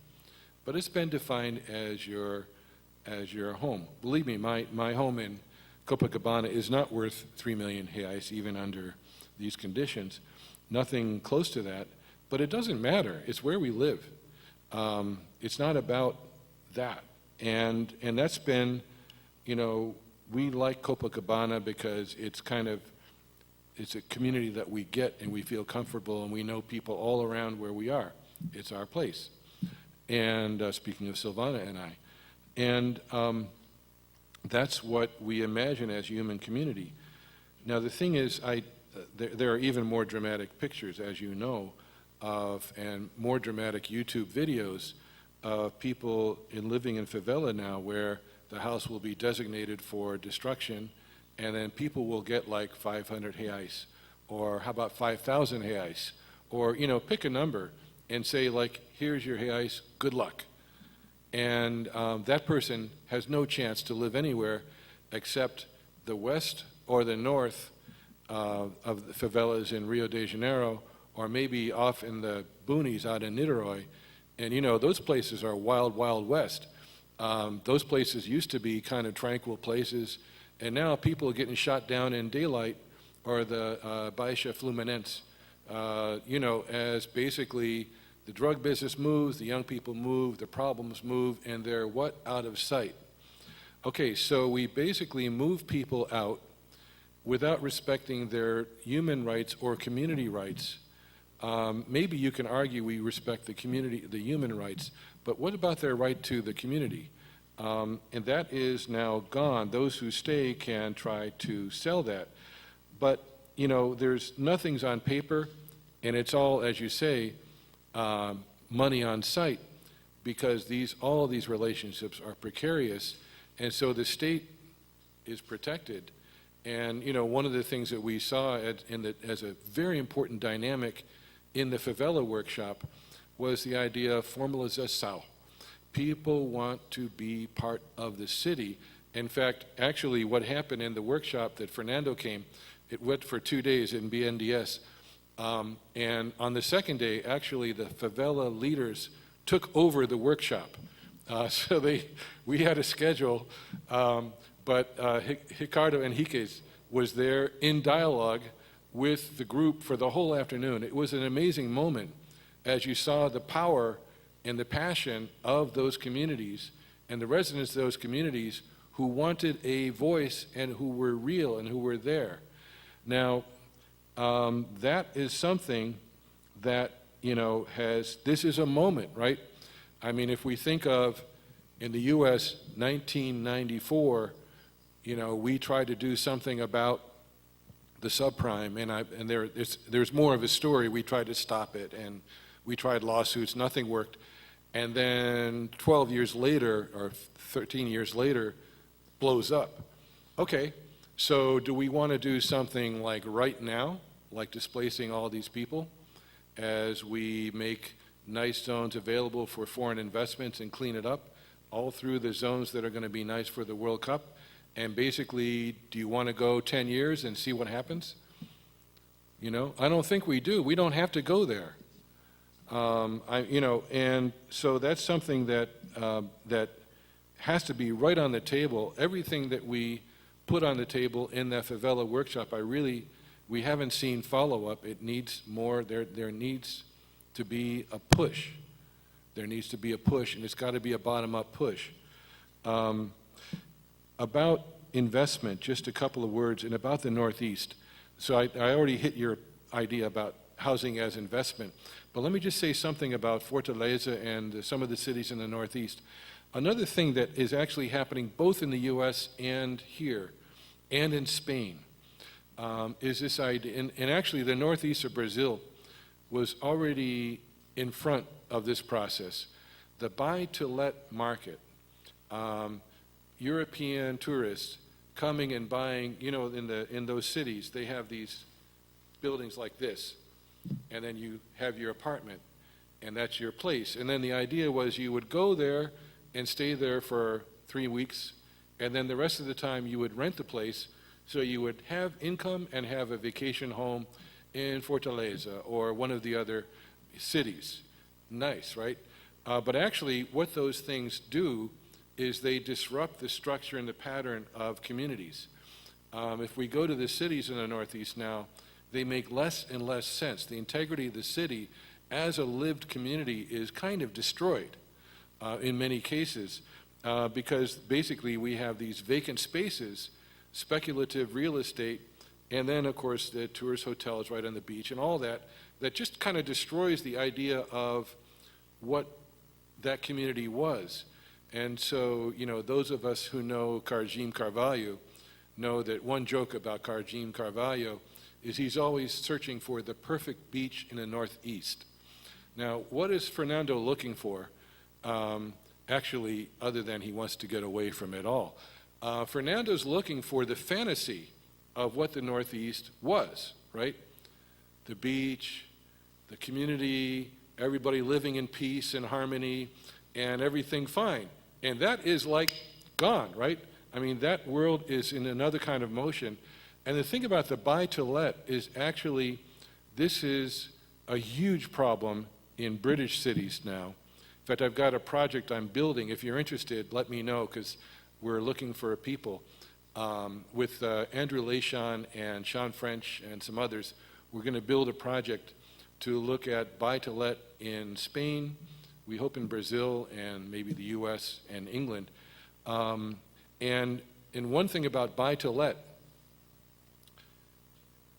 but it's been defined as your home? Believe me, my home in Copacabana is not worth 3 million reais, even under these conditions. Nothing close to that, but it doesn't matter. It's where we live. It's not about that. And that's been, we like Copacabana because it's a community that we get and we feel comfortable, and we know people all around where we are. It's our place. And speaking of Silvana and I. And that's what we imagine as human community. Now the thing is, there are even more dramatic pictures, as you know, and more dramatic YouTube videos of people living in favela now, where the house will be designated for destruction, and then people will get like 500 reais, or how about 5,000 reais, or pick a number and say, like, here's your reais, good luck. And that person has no chance to live anywhere except the west or the north of the favelas in Rio de Janeiro, or maybe off in the boonies out in Niterói. And those places are wild, wild west. Those places used to be kind of tranquil places, and now people are getting shot down in daylight, or the Baixa Fluminense, as basically the drug business moves, the young people move, the problems move, and they're what? Out of sight. Okay, so we basically move people out without respecting their human rights or community rights. Maybe you can argue we respect the human rights, but what about their right to the community? And that is now gone. Those who stay can try to sell that. But, nothing's on paper, and it's all, as you say, money on site, because all of these relationships are precarious, and so the state is protected. And one of the things that we saw as a very important dynamic in the favela workshop was the idea of formalização. People want to be part of the city. In fact, actually what happened in the workshop that Fernando came, it went for 2 days in BNDES. And on the second day, actually, the favela leaders took over the workshop. So we had a schedule, but Ricardo Henriquez was there in dialogue with the group for the whole afternoon. It was an amazing moment as you saw the power and the passion of those communities and the residents of those communities who wanted a voice and who were real and who were there. Now, that is something that, this is a moment, right? I mean, if we think of, in the U.S., 1994, we tried to do something about the subprime, and there's more of a story. We tried to stop it, and we tried lawsuits, nothing worked. And then 12 years later, or 13 years later, blows up. Okay, so do we want to do something like right now, like displacing all these people, as we make nice zones available for foreign investments and clean it up, all through the zones that are going to be nice for the World Cup? And basically, do you want to go 10 years and see what happens? I don't think we do. We don't have to go there. And so that's something that that has to be right on the table. Everything that we put on the table in that favela workshop, we haven't seen follow-up. It needs more. There needs to be a push. There needs to be a push, and it's got to be a bottom-up push. About investment, just a couple of words, and about the Northeast. So I already hit your idea about housing as investment, but let me just say something about Fortaleza and some of the cities in the Northeast. Another thing that is actually happening both in the U.S. and here, and in Spain, is this idea, and actually the Northeast of Brazil was already in front of this process. The buy-to-let market, European tourists coming and buying, you know, in those cities, they have these buildings like this, and then you have your apartment, and that's your place. And then the idea was you would go there and stay there for 3 weeks, and then the rest of the time you would rent the place, so you would have income and have a vacation home in Fortaleza or one of the other cities. Nice, right? But actually, what those things do is they disrupt the structure and the pattern of communities. If we go to the cities in the Northeast now, they make less and less sense. The integrity of the city as a lived community is kind of destroyed in many cases because basically we have these vacant spaces, speculative real estate, and then, of course, the tourist hotels right on the beach and all that, that just kind of destroys the idea of what that community was. And so, you know, those of us who know Carjim Carvalho know that one joke about Carjim Carvalho is he's always searching for the perfect beach in the Northeast. Now, what is Fernando looking for, actually, other than he wants to get away from it all? Fernando's looking for the fantasy of what the Northeast was, right? The beach, the community, everybody living in peace and harmony, and everything fine. And that is like gone, right? I mean, that world is in another kind of motion. And the thing about the buy-to-let is actually, this is a huge problem in British cities now. In fact, I've got a project I'm building. If you're interested, let me know, because we're looking for people. With Andrew Lachon and Sean French and some others, we're going to build a project to look at buy-to-let in Spain, we hope in Brazil, and maybe the US and England. And one thing about buy-to-let,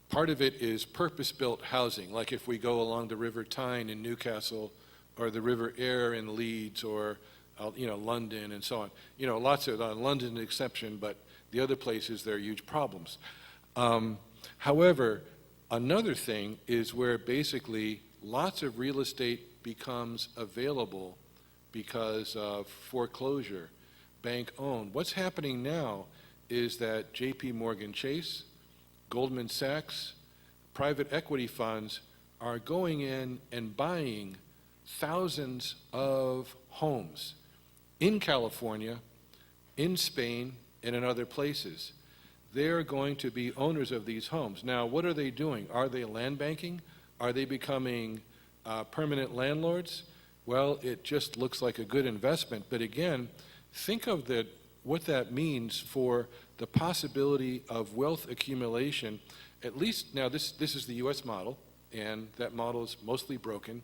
part of it is purpose-built housing, like if we go along the River Tyne in Newcastle, or the River Aire in Leeds, or you know, London and so on. You know, lots of, London an exception, but the other places, there are huge problems. However, another thing is where basically lots of real estate becomes available because of foreclosure, bank owned. What's happening now is that JP Morgan Chase, Goldman Sachs, private equity funds are going in and buying thousands of homes in California, in Spain, and in other places. They're going to be owners of these homes. Now, what are they doing? Are they land banking? Are they becoming permanent landlords? Well, it just looks like a good investment. But again, think of what that means for the possibility of wealth accumulation. At least, now this is the US model, and that model is mostly broken.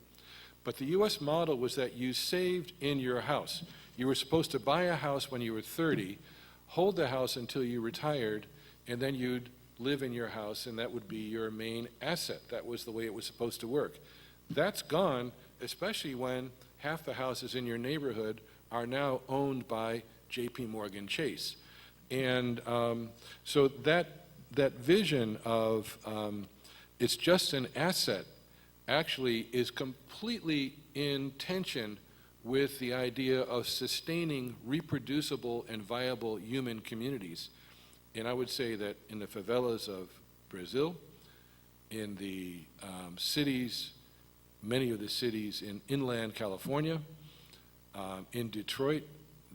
But the US model was that you saved in your house. You were supposed to buy a house when you were 30, hold the house until you retired, and then you'd live in your house, and that would be your main asset. That was the way it was supposed to work. That's gone, especially when half the houses in your neighborhood are now owned by JP Morgan Chase. And so that vision of it's just an asset actually is completely in tension with the idea of sustaining reproducible and viable human communities. And I would say that in the favelas of Brazil, in the cities, many of the cities in inland California, in Detroit,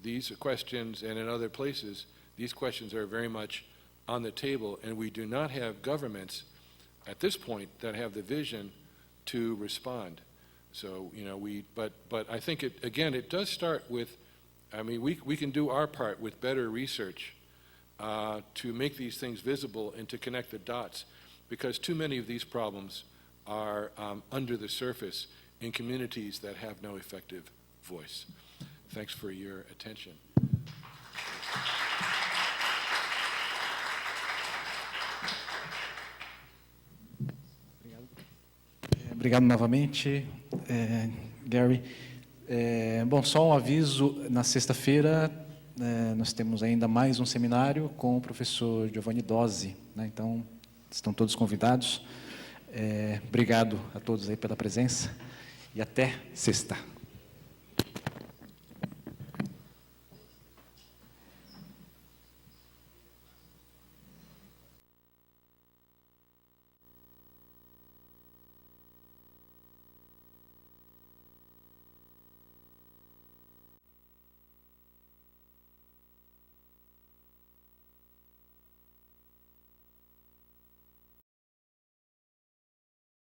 these questions, and in other places, these questions are very much on the table, and we do not have governments at this point that have the vision to respond. So, you know, but I think it does start with, I mean, we can do our part with better research to make these things visible and to connect the dots, because too many of these problems are under the surface, in communities that have no effective voice. Thanks for your attention. Obrigado novamente, Gary. Bom, só um aviso, na sexta-feira nós temos ainda mais um seminário com o professor Giovanni Dozzi, né? Então, estão todos convidados. Obrigado a todos aí pela presença e até sexta.